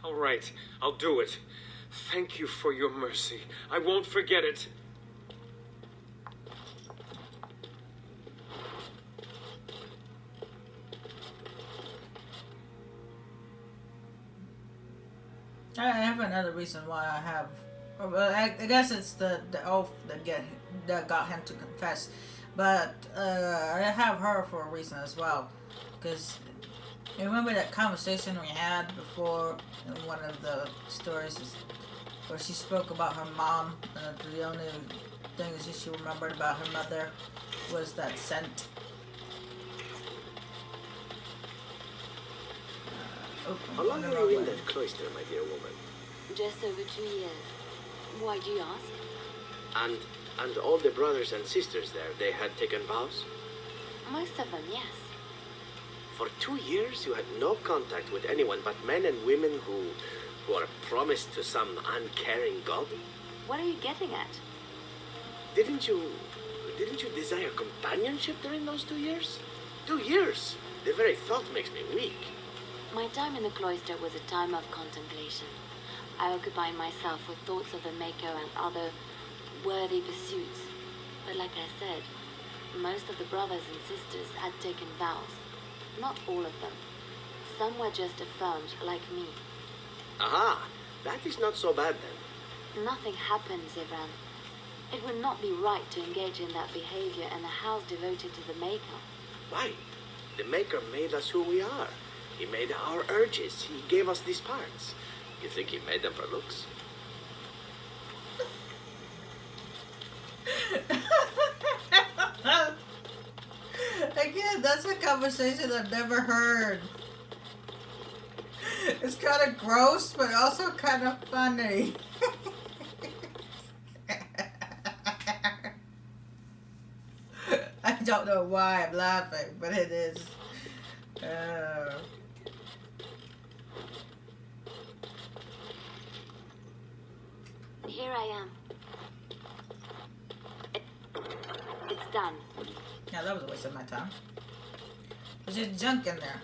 Speaker 17: all right. I'll do it. Thank you for your mercy. I won't forget it.
Speaker 1: I have another reason why I have. Well, I guess it's the oath that got him to confess, but I have her for a reason as well, because you remember that conversation we had before in one of the stories where she spoke about her mom, and the only thing that she remembered about her mother was that scent.
Speaker 19: How long were you in that cloister, my dear woman?
Speaker 3: Just over 2 years. Why do you ask?
Speaker 19: And all the brothers and sisters there, they had taken vows?
Speaker 3: Most of them, yes.
Speaker 19: For 2 years, you had no contact with anyone but men and women who are promised to some uncaring god?
Speaker 3: What are you getting at?
Speaker 19: Didn't you desire companionship during those 2 years? 2 years! The very thought makes me weak.
Speaker 3: My time in the cloister was a time of contemplation. I occupied myself with thoughts of the Maker and other worthy pursuits. But like I said, most of the brothers and sisters had taken vows. Not all of them. Some were just affirmed, like me.
Speaker 19: Aha! That is not so bad then.
Speaker 3: Nothing happened, Zivran. It would not be right to engage in that behavior in a house devoted to the Maker.
Speaker 19: Why? The Maker made us who we are. He made our urges. He gave us these parts. You think he made them for looks?
Speaker 1: conversation I've never heard. It's kind of gross, but also kind of funny. I don't know why I'm laughing, but it is.
Speaker 20: Here I am. It's done.
Speaker 1: Yeah, that was a waste of my time. There's just junk in there.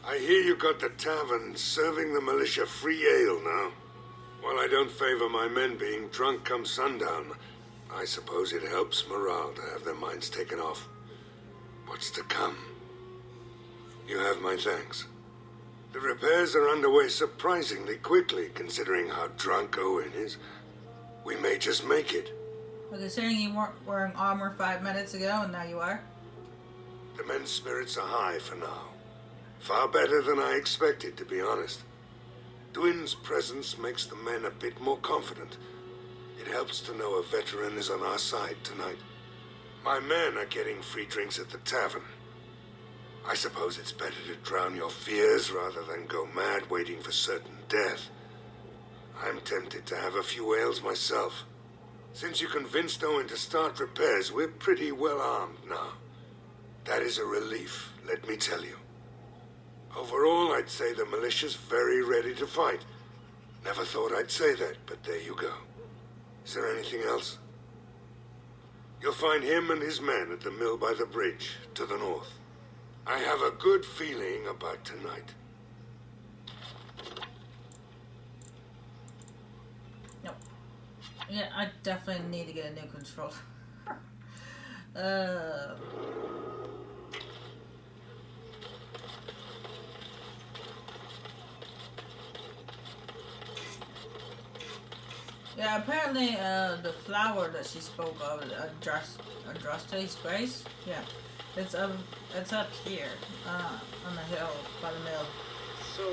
Speaker 15: I hear you got the tavern serving the militia free ale now. While I don't favor my men being drunk come sundown, I suppose it helps morale to have their minds taken off what's to come. You have my thanks. The repairs are underway surprisingly quickly, considering how drunk Owen is. We may just make it.
Speaker 1: Well, considering you weren't wearing armor 5 minutes ago, and now you are.
Speaker 15: The men's spirits are high for now. Far better than I expected, to be honest. Dwin's presence makes the men a bit more confident. It helps to know a veteran is on our side tonight. My men are getting free drinks at the tavern. I suppose it's better to drown your fears rather than go mad waiting for certain death. I'm tempted to have a few ales myself. Since you convinced Owen to start repairs, we're pretty well armed now. That is a relief, let me tell you. Overall, I'd say the militia's very ready to fight. Never thought I'd say that, but there you go. Is there anything else? You'll find him and his men at the mill by the bridge, to the north. I have a good feeling about tonight.
Speaker 1: No. Yeah, I definitely need to get a new controller. Yeah, apparently the flower that she spoke of, Andraste's Grace, yeah, it's up here, on the hill by the mill.
Speaker 19: So,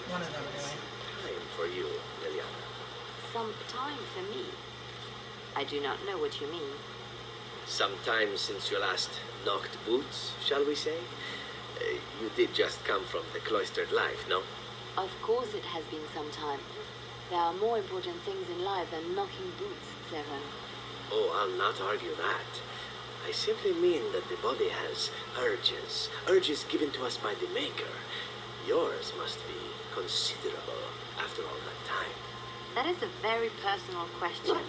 Speaker 1: one of them anyway.
Speaker 19: Time for you, Liliana.
Speaker 20: Some time for me. I do not know what you mean.
Speaker 19: Some time since your last knocked boots, shall we say? You did just come from the cloistered life, no?
Speaker 20: Of course it has been some time. There are more important things in life than knocking boots, Seven.
Speaker 19: Oh, I'll not argue that. I simply mean that the body has urges given to us by the Maker. Yours must be considerable after all that time.
Speaker 20: That is a very personal question.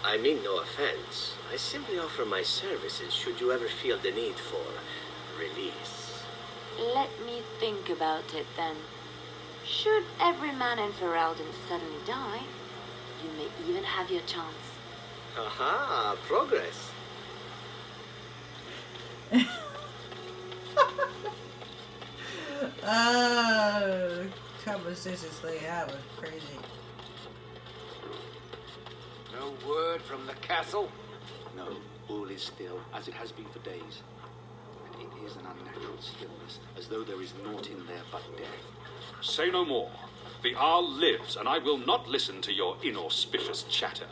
Speaker 19: I mean no offense. I simply offer my services should you ever feel the need for release.
Speaker 20: Let me think about it then. Should every man in Ferelden suddenly die, you may even have your chance.
Speaker 19: Aha, progress.
Speaker 1: Conversations they have are crazy.
Speaker 6: No word from the castle?
Speaker 21: No, all is still, as it has been for days. And it is an unnatural stillness, as though there is naught in there but death.
Speaker 22: Say no more. The Arl lives, and I will not listen to your inauspicious chatter.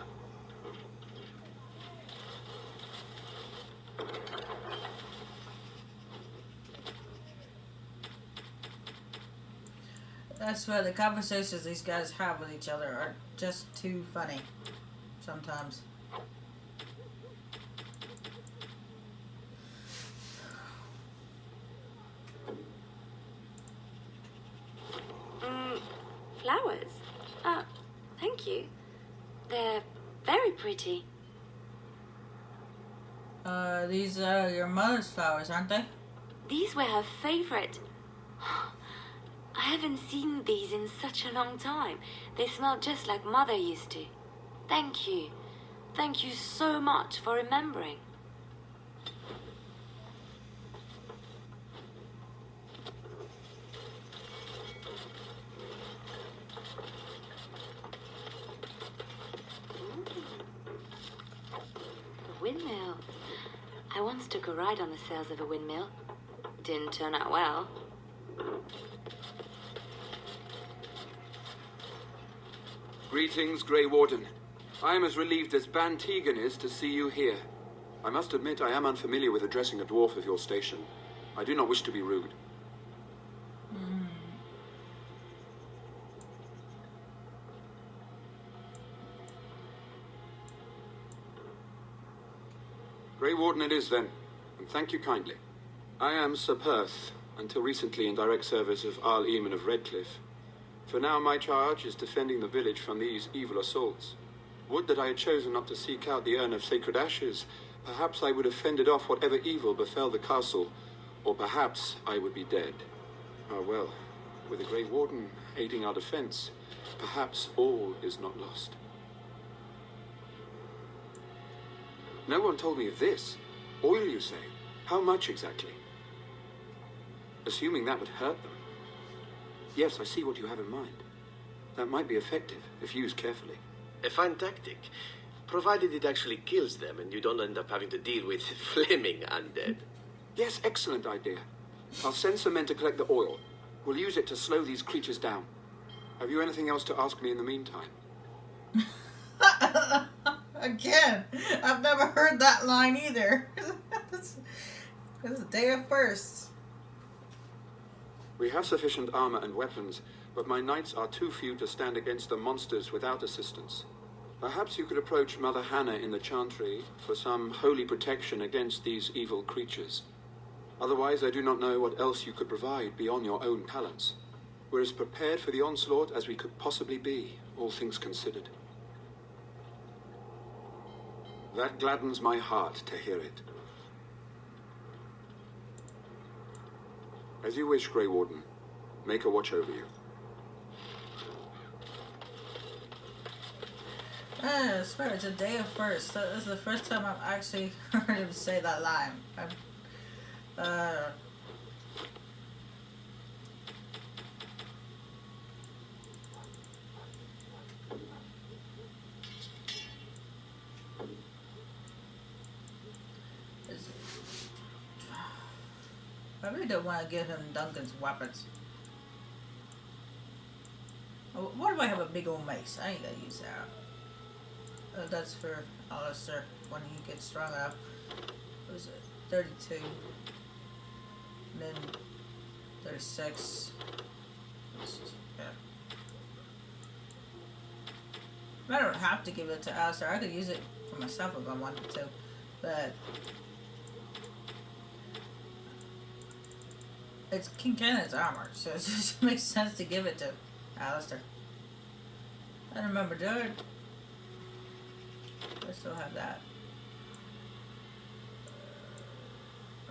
Speaker 1: That's why the conversations these guys have with each other are just too funny sometimes.
Speaker 20: Flowers? Thank you. They're very pretty.
Speaker 1: These are your mother's flowers, aren't they?
Speaker 20: These were her favorite. I haven't seen these in such a long time. They smell just like Mother used to. Thank you. Thank you so much for remembering. windmill. I once took a ride on the sails of a windmill. Didn't turn out well.
Speaker 4: Greetings, Grey Warden. I am as relieved as Ban Tegan is to see you here. I must admit I am unfamiliar with addressing a dwarf of your station. I do not wish to be rude. Grey Warden it is, then, and thank you kindly. I am Sir Perth, until recently in direct service of Arl Eamon of Redcliff. For now, my charge is defending the village from these evil assaults. Would that I had chosen not to seek out the urn of sacred ashes. Perhaps I would have fended off whatever evil befell the castle, or perhaps I would be dead. Ah, well, with the Grey Warden aiding our defense, perhaps all is not lost. No one told me of this. Oil, you say? How much exactly? Assuming that would hurt them. Yes, I see what you have in mind. That might be effective, if used carefully.
Speaker 19: A fine tactic, provided it actually kills them and you don't end up having to deal with flaming undead.
Speaker 4: Yes, excellent idea. I'll send some men to collect the oil. We'll use it to slow these creatures down. Have you anything else to ask me in the meantime?
Speaker 1: Again, I've never heard that line either. It's a day of firsts.
Speaker 4: We have sufficient armor and weapons, but my knights are too few to stand against the monsters without assistance. Perhaps you could approach Mother Hannah in the Chantry for some holy protection against these evil creatures. Otherwise, I do not know what else you could provide beyond your own talents. We're as prepared for the onslaught as we could possibly be, all things considered. That gladdens my heart to hear it. As you wish, Grey Warden. Make a watch over you.
Speaker 1: I swear, it's a day of first. That is the first time I've actually heard him say that line. I really don't want to give him Duncan's weapons. What if I have a big old mace? I ain't gonna use that. That's for Alistair when he gets strong enough. What was it? 32. And then 36. Yeah. I don't have to give it to Alistair. I could use it for myself if I wanted to. But it's King Kenneth's armor, so it just makes sense to give it to Alistair. I don't remember doing it. I still have that.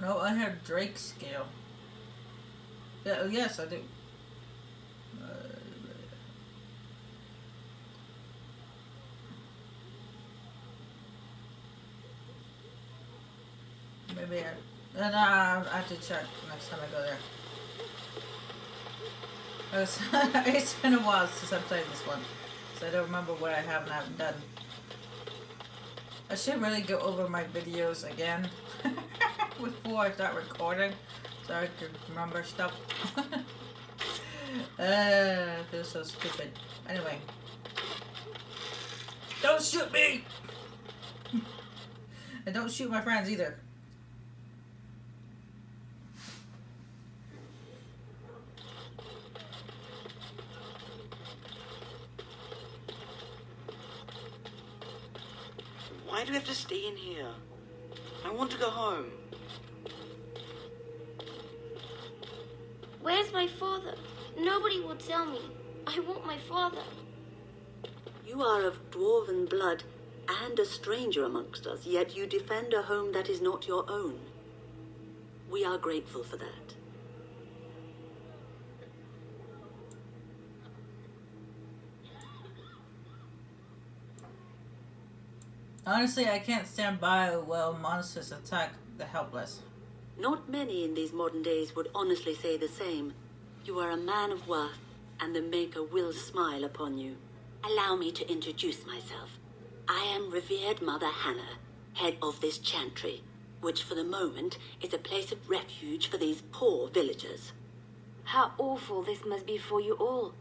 Speaker 1: No, I have Drake's scale. Yeah, oh, yes, I do. Maybe I have to check next time I go there. It's been a while since I played this one, so I don't remember what I have and haven't done. I should really go over my videos again before I start recording, so I can remember stuff. I feel so stupid. Anyway. Don't shoot me! And don't shoot my friends either.
Speaker 12: Why do we have to stay in here? I want to go home.
Speaker 8: Where's my father? Nobody will tell me. I want my father.
Speaker 7: You are of dwarven blood and a stranger amongst us, yet you defend a home that is not your own. We are grateful for that.
Speaker 1: Honestly, I can't stand by while monsters attack the helpless.
Speaker 7: Not many in these modern days would honestly say the same. You are a man of worth, and the Maker will smile upon you. Allow me to introduce myself. I am revered Mother Hannah, head of this chantry, which for the moment is a place of refuge for these poor villagers.
Speaker 20: How awful this must be for you all.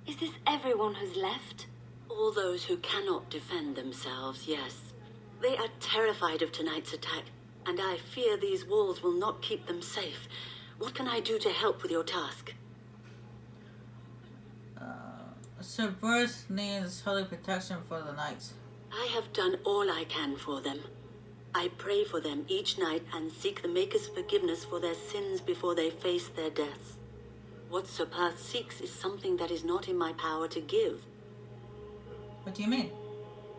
Speaker 20: Is this everyone who's left?
Speaker 7: All those who cannot defend themselves, yes. They are terrified of tonight's attack, and I fear these walls will not keep them safe. What can I do to help with your task?
Speaker 1: Sir Bruce needs holy protection for the knights.
Speaker 7: I have done all I can for them. I pray for them each night and seek the Maker's forgiveness for their sins before they face their deaths. What Sir Perth seeks is something that is not in my power to give.
Speaker 1: What do you mean?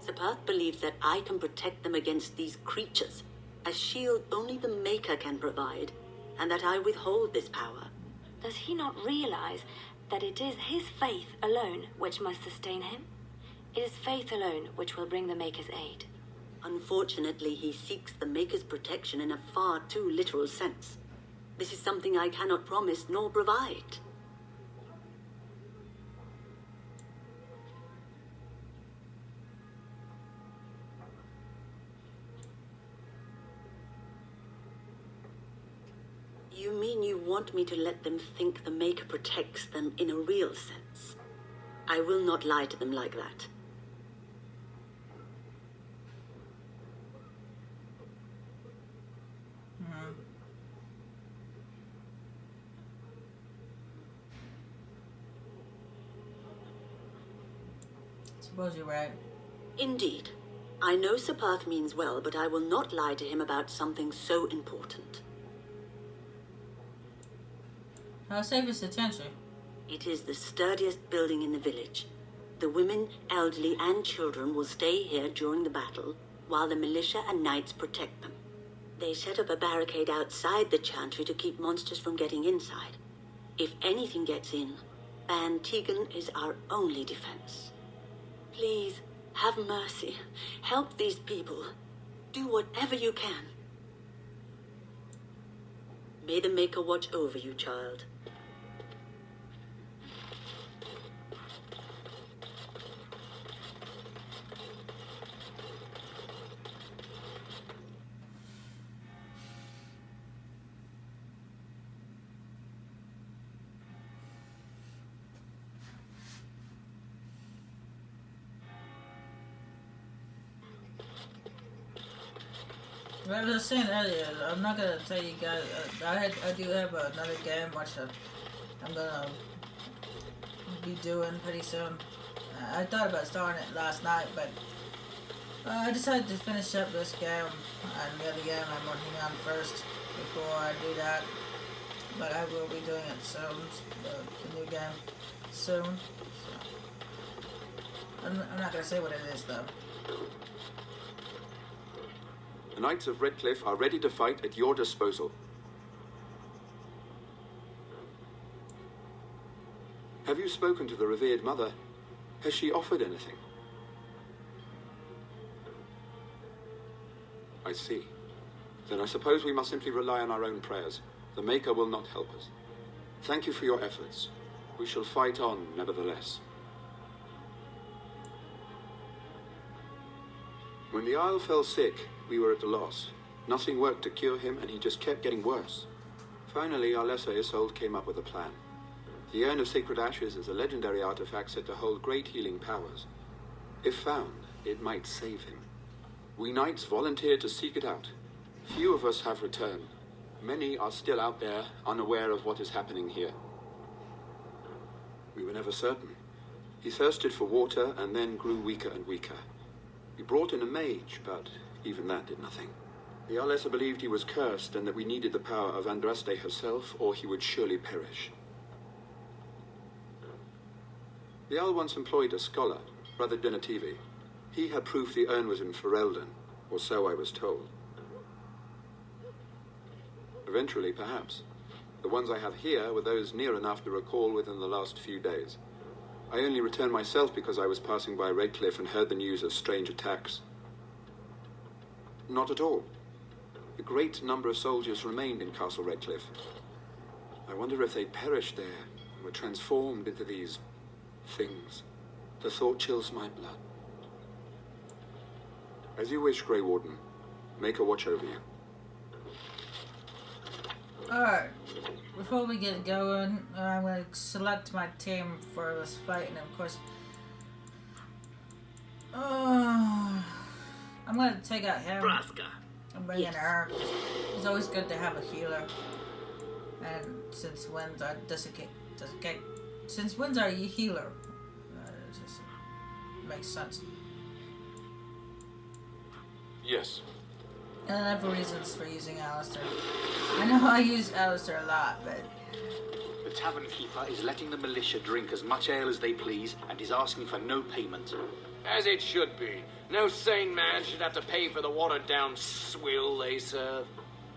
Speaker 7: Sir Perth believes that I can protect them against these creatures, a shield only the Maker can provide, and that I withhold this power.
Speaker 20: Does he not realize that it is his faith alone which must sustain him? It is faith alone which will bring the Maker's aid.
Speaker 7: Unfortunately, he seeks the Maker's protection in a far too literal sense. This is something I cannot promise nor provide. You mean you want me to let them think the Maker protects them in a real sense? I will not lie to them like that.
Speaker 1: Suppose you're right.
Speaker 7: Indeed. I know Sir Perth means well, but I will not lie to him about something so important.
Speaker 1: How safe is the chantry?
Speaker 7: It is the sturdiest building in the village. The women, elderly, and children will stay here during the battle, while the militia and knights protect them. They set up a barricade outside the chantry to keep monsters from getting inside. If anything gets in, Ban Tegan is our only defense. Please, have mercy. Help these people. Do whatever you can. May the Maker watch over you, child.
Speaker 1: Like I was saying earlier, I'm not gonna tell you guys. I do have another game which I'm gonna be doing pretty soon. I thought about starting it last night, but I decided to finish up this game and the other game I'm working on first before I do that. But I will be doing it soon, the new game soon. So. I'm not gonna say what it is though.
Speaker 4: The Knights of Redcliff are ready to fight at your disposal. Have you spoken to the revered mother? Has she offered anything? I see. Then I suppose we must simply rely on our own prayers. The Maker will not help us. Thank you for your efforts. We shall fight on, nevertheless. When the Isle fell sick, we were at a loss. Nothing worked to cure him, and he just kept getting worse. Finally, our lesser Isolde came up with a plan. The Urn of Sacred Ashes is a legendary artifact said to hold great healing powers. If found, it might save him. We knights volunteered to seek it out. Few of us have returned. Many are still out there, unaware of what is happening here. We were never certain. He thirsted for water and then grew weaker and weaker. We brought in a mage, but even that did nothing. The Arlessa believed he was cursed and that we needed the power of Andraste herself, or he would surely perish. The Arl once employed a scholar, Brother Denativi. He had proof the urn was in Ferelden, or so I was told. Eventually, perhaps. The ones I have here were those near enough to recall within the last few days. I only returned myself because I was passing by Redcliff and heard the news of strange attacks. Not at all. A great number of soldiers remained in Castle Redcliff. I wonder if they perished there and were transformed into these things. The thought chills my blood. As you wish, Grey Warden. Make a watch over you.
Speaker 1: Alright, before we get going, I'm going to select my team for this fight, and of course, I'm going to take out him and bring in her. It's always good to have a healer, and since winds are since winds are a healer, it just makes sense.
Speaker 5: Yes.
Speaker 1: And I have reasons for using Alistair. I know I use Alistair a lot, but...
Speaker 21: The tavern keeper is letting the militia drink as much ale as they please and is asking for no payment.
Speaker 6: As it should be. No sane man should have to pay for the watered-down swill they serve.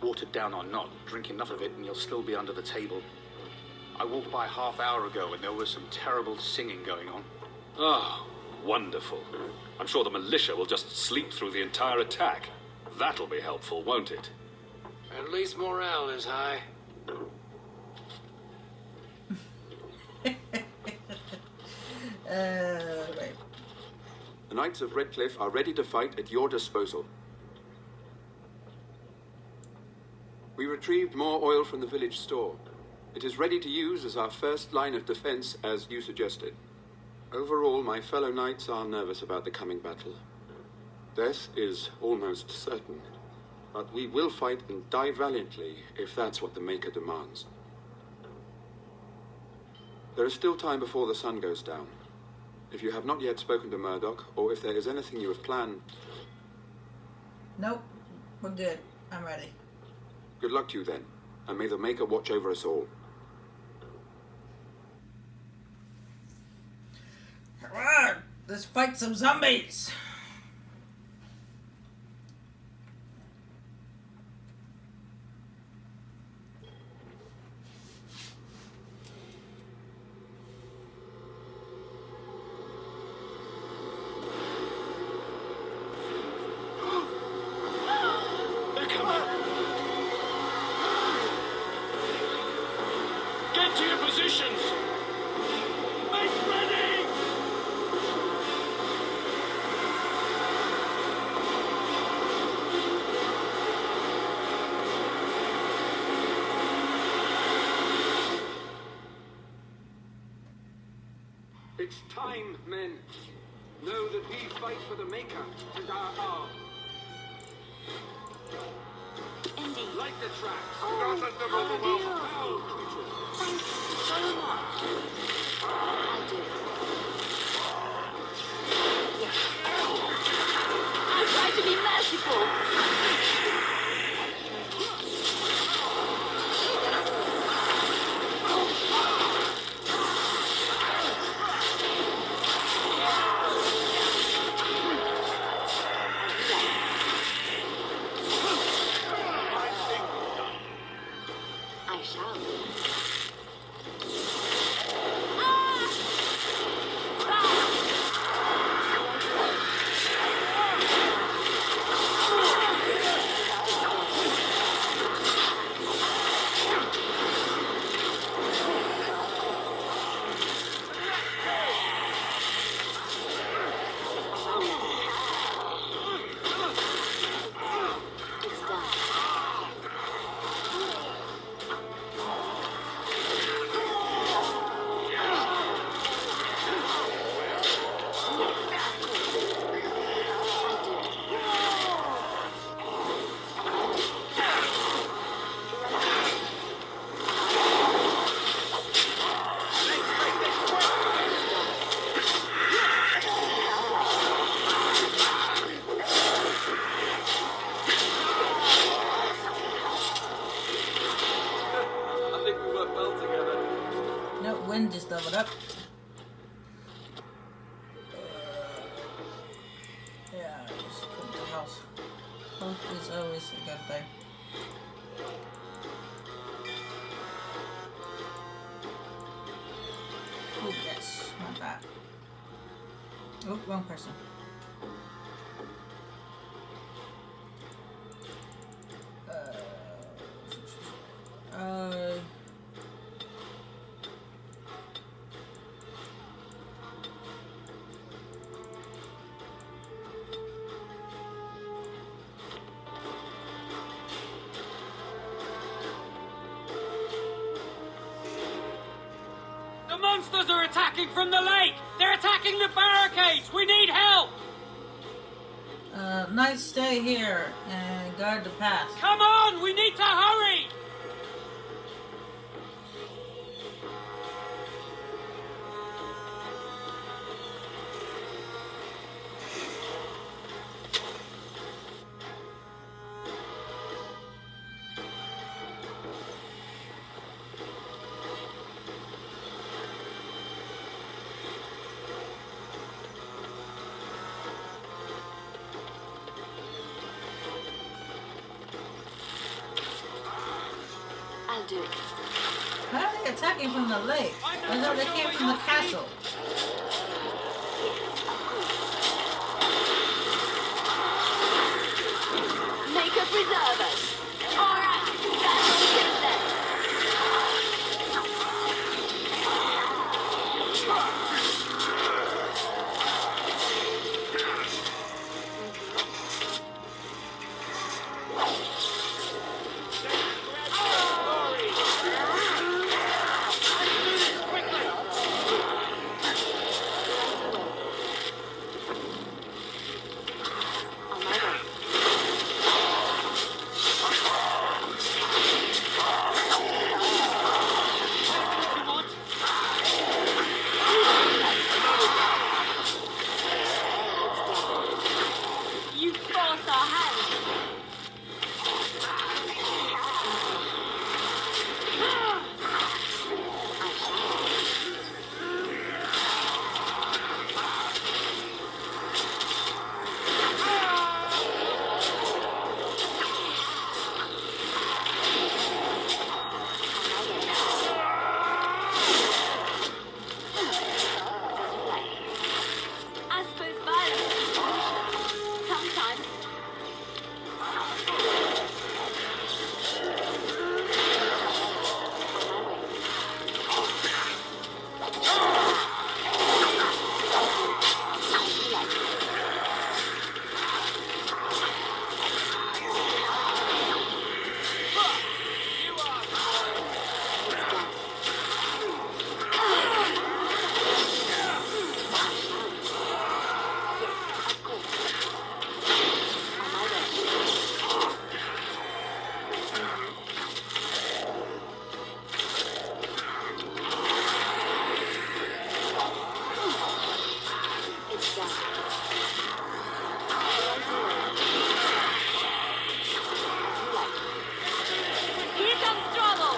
Speaker 21: Watered down or not, drink enough of it and you'll still be under the table. I walked by half hour ago and there was some terrible singing going on.
Speaker 22: Oh, wonderful. I'm sure the militia will just sleep through the entire attack. That'll be helpful, won't it?
Speaker 6: At least morale is high.
Speaker 1: Right.
Speaker 4: The Knights of Redcliff are ready to fight at your disposal. We retrieved more oil from the village store. It is ready to use as our first line of defense, as you suggested. Overall, my fellow knights are nervous about the coming battle. Death is almost certain, but we will fight and die valiantly if that's what the Maker demands. There is still time before the sun goes down. If you have not yet spoken to Murdoch, or if there is anything you have planned...
Speaker 1: Nope, we're good. I'm ready.
Speaker 4: Good luck to you then, and may the Maker watch over us all.
Speaker 1: Come on, let's fight some zombies!
Speaker 6: Get to your positions! Make ready!
Speaker 4: It's time, men. Know that we fight for the Maker and our arm.
Speaker 20: Indeed.
Speaker 4: Like the tracks.
Speaker 20: Oh,
Speaker 4: Don't let them
Speaker 20: how
Speaker 4: overwhelm
Speaker 20: beautiful.
Speaker 4: foul creatures.
Speaker 20: Thank you so much. I do. Yes. I try to be merciful. I shall. It's done.
Speaker 4: I think we work well together.
Speaker 1: No, wind just doubled up. Yeah, just put the house. Health is always a good thing. Oh yes, not that. Oh, wrong person. Uh,
Speaker 6: monsters are attacking from the lake! They're attacking the barricades! We need help!
Speaker 1: Knights, stay here and guard the path.
Speaker 6: Come on! We need to hurry!
Speaker 20: I'll do it.
Speaker 1: How are they attacking from the lake? I thought they came from the castle.
Speaker 20: Make us reserve us. All right, that's what it is then. You forced our hand. I suppose violence is a solution. Sometimes. Here comes trouble!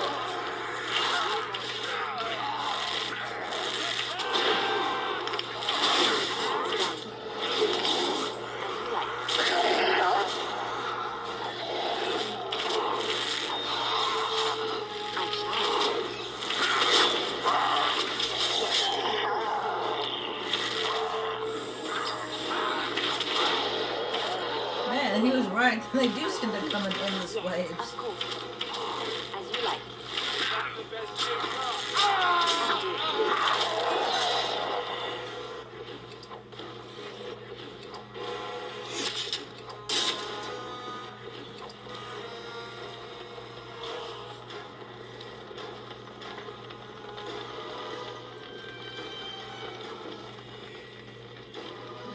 Speaker 1: Man, he was right. They do seem to come in endless waves.
Speaker 20: As you like.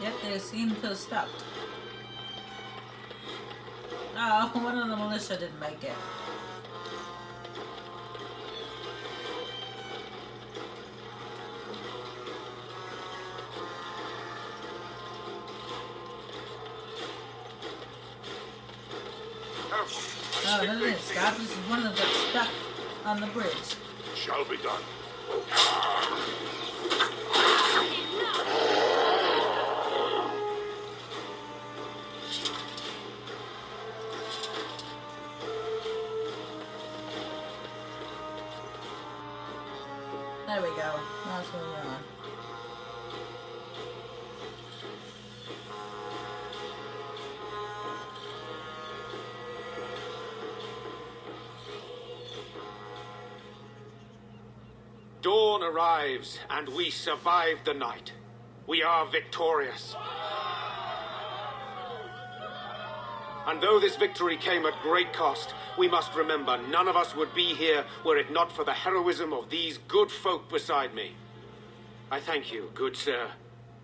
Speaker 1: Yet they seem to have stopped. Oh, one of the militia didn't make it. Oh, that didn't stop. This is one of them got stuck on the bridge.
Speaker 11: Shall be done.
Speaker 1: There we go. That's where we are.
Speaker 4: Dawn arrives, and we survive the night. We are victorious. And though this victory came at great cost, we must remember none of us would be here were it not for the heroism of these good folk beside me. I thank you, good sir.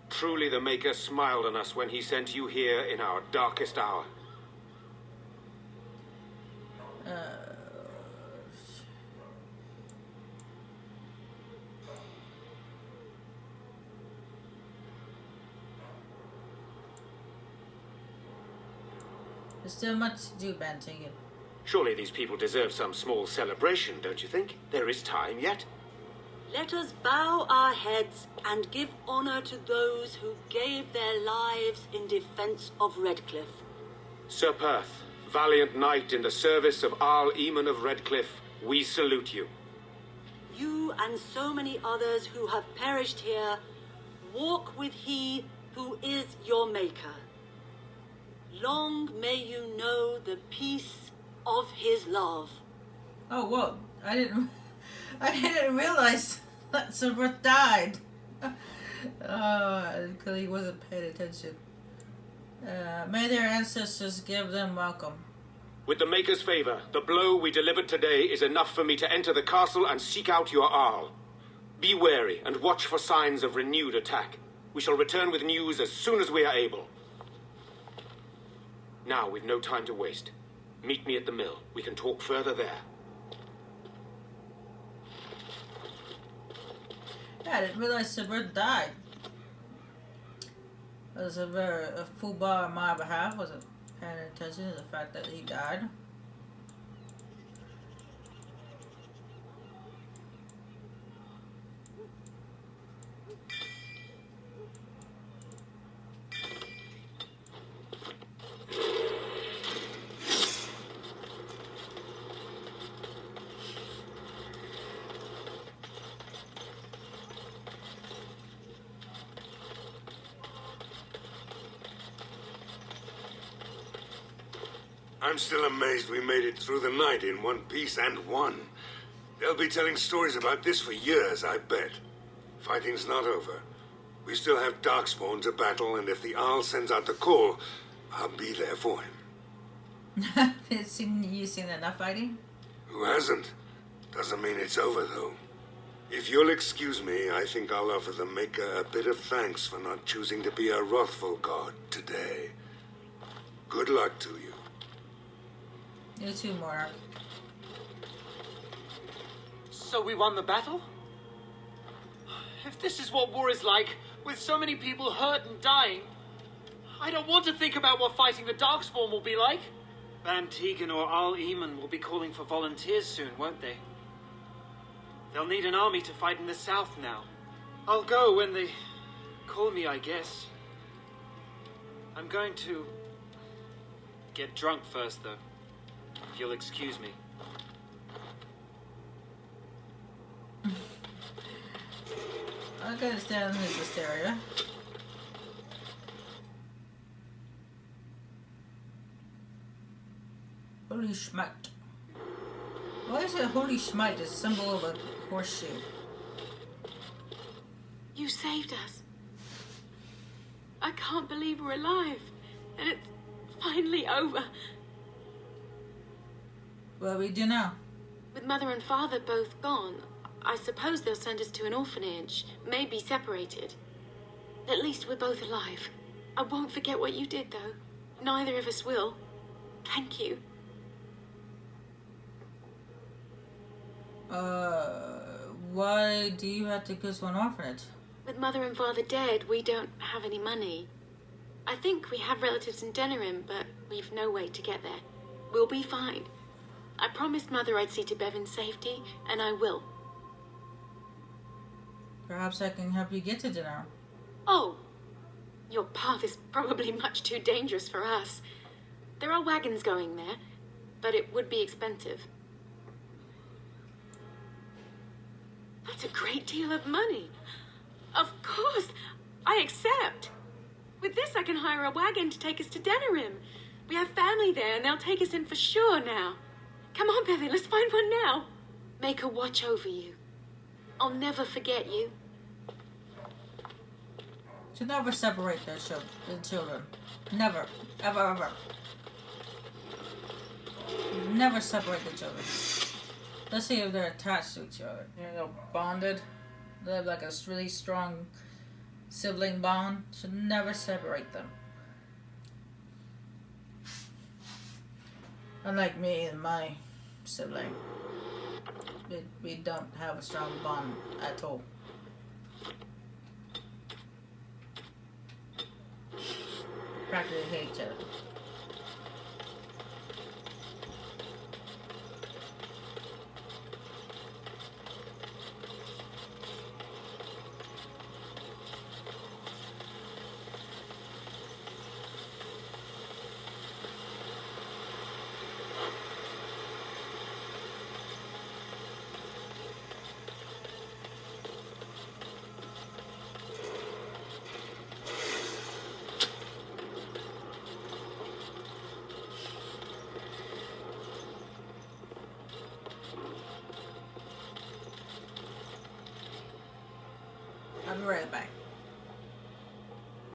Speaker 4: Truly the Maker smiled on us when he sent you here in our darkest hour.
Speaker 1: There's still much to do, Bantigan.
Speaker 4: Surely these people deserve some small celebration, don't you think? There is time yet.
Speaker 7: Let us bow our heads and give honor to those who gave their lives in defense of Redcliff.
Speaker 4: Sir Perth, valiant knight in the service of Arl Eamon of Redcliff, we salute you.
Speaker 7: You and so many others who have perished here, walk with he who is your maker. Long may you know the peace of his love.
Speaker 1: Oh, whoa. I didn't realize that Silver died. Because he wasn't paying attention. May their ancestors give them welcome.
Speaker 4: With the Maker's favor, the blow we delivered today is enough for me to enter the castle and seek out your Arl. Be wary and watch for signs of renewed attack. We shall return with news as soon as we are able. Now, we've no time to waste. Meet me at the mill. We can talk further there.
Speaker 1: Yeah, I didn't realize Silver died. That was a full bar on my behalf. Wasn't paying attention to the fact that he died.
Speaker 15: I'm still amazed we made it through the night in one piece and won. They'll be telling stories about this for years, I bet. Fighting's not over. We still have Darkspawn to battle, and if the Arl sends out the call, I'll be there for him.
Speaker 1: You've seen enough fighting?
Speaker 15: Who hasn't? Doesn't mean it's over, though. If you'll excuse me, I think I'll offer the Maker a bit of thanks for not choosing to be a wrathful god today. Good luck to you.
Speaker 1: You too, Monarch.
Speaker 6: So we won the battle? If this is what war is like, with so many people hurt and dying, I don't want to think about what fighting the Darkspawn will be like. Van Tegan or Arl Eamon will be calling for volunteers soon, won't they? They'll need an army to fight in the south now. I'll go when they call me, I guess. I'm going to get drunk first, though. If you'll excuse me.
Speaker 1: I gotta stand in his hysteria. Holy schmite. Why is it holy schmite a symbol of a horseshoe?
Speaker 9: You saved us. I can't believe we're alive. And it's finally over.
Speaker 1: What do we do now?
Speaker 9: With Mother and Father both gone, I suppose they'll send us to an orphanage, maybe separated. At least we're both alive. I won't forget what you did, though. Neither of us will. Thank you.
Speaker 1: Why do you have to go to an orphanage?
Speaker 9: With Mother and Father dead, we don't have any money. I think we have relatives in Denerim, but we've no way to get there. We'll be fine. I promised Mother I'd see to Bevan's safety, and I will.
Speaker 1: Perhaps I can help you get to dinner.
Speaker 9: Oh, your path is probably much too dangerous for us. There are wagons going there, but it would be expensive. That's a great deal of money. Of course, I accept. With this, I can hire a wagon to take us to Denerim. We have family there, and they'll take us in for sure now. Come on, Bevan, let's find one now. Make her watch over you. I'll never forget you.
Speaker 1: To never separate their children. Never. Ever, ever. Never separate the children. Let's see if they're attached to each other. You know, bonded. They have like a really strong sibling bond. Should never separate them. Unlike me and my sibling, we don't have a strong bond at all. Practically hate each other. I'll be right back.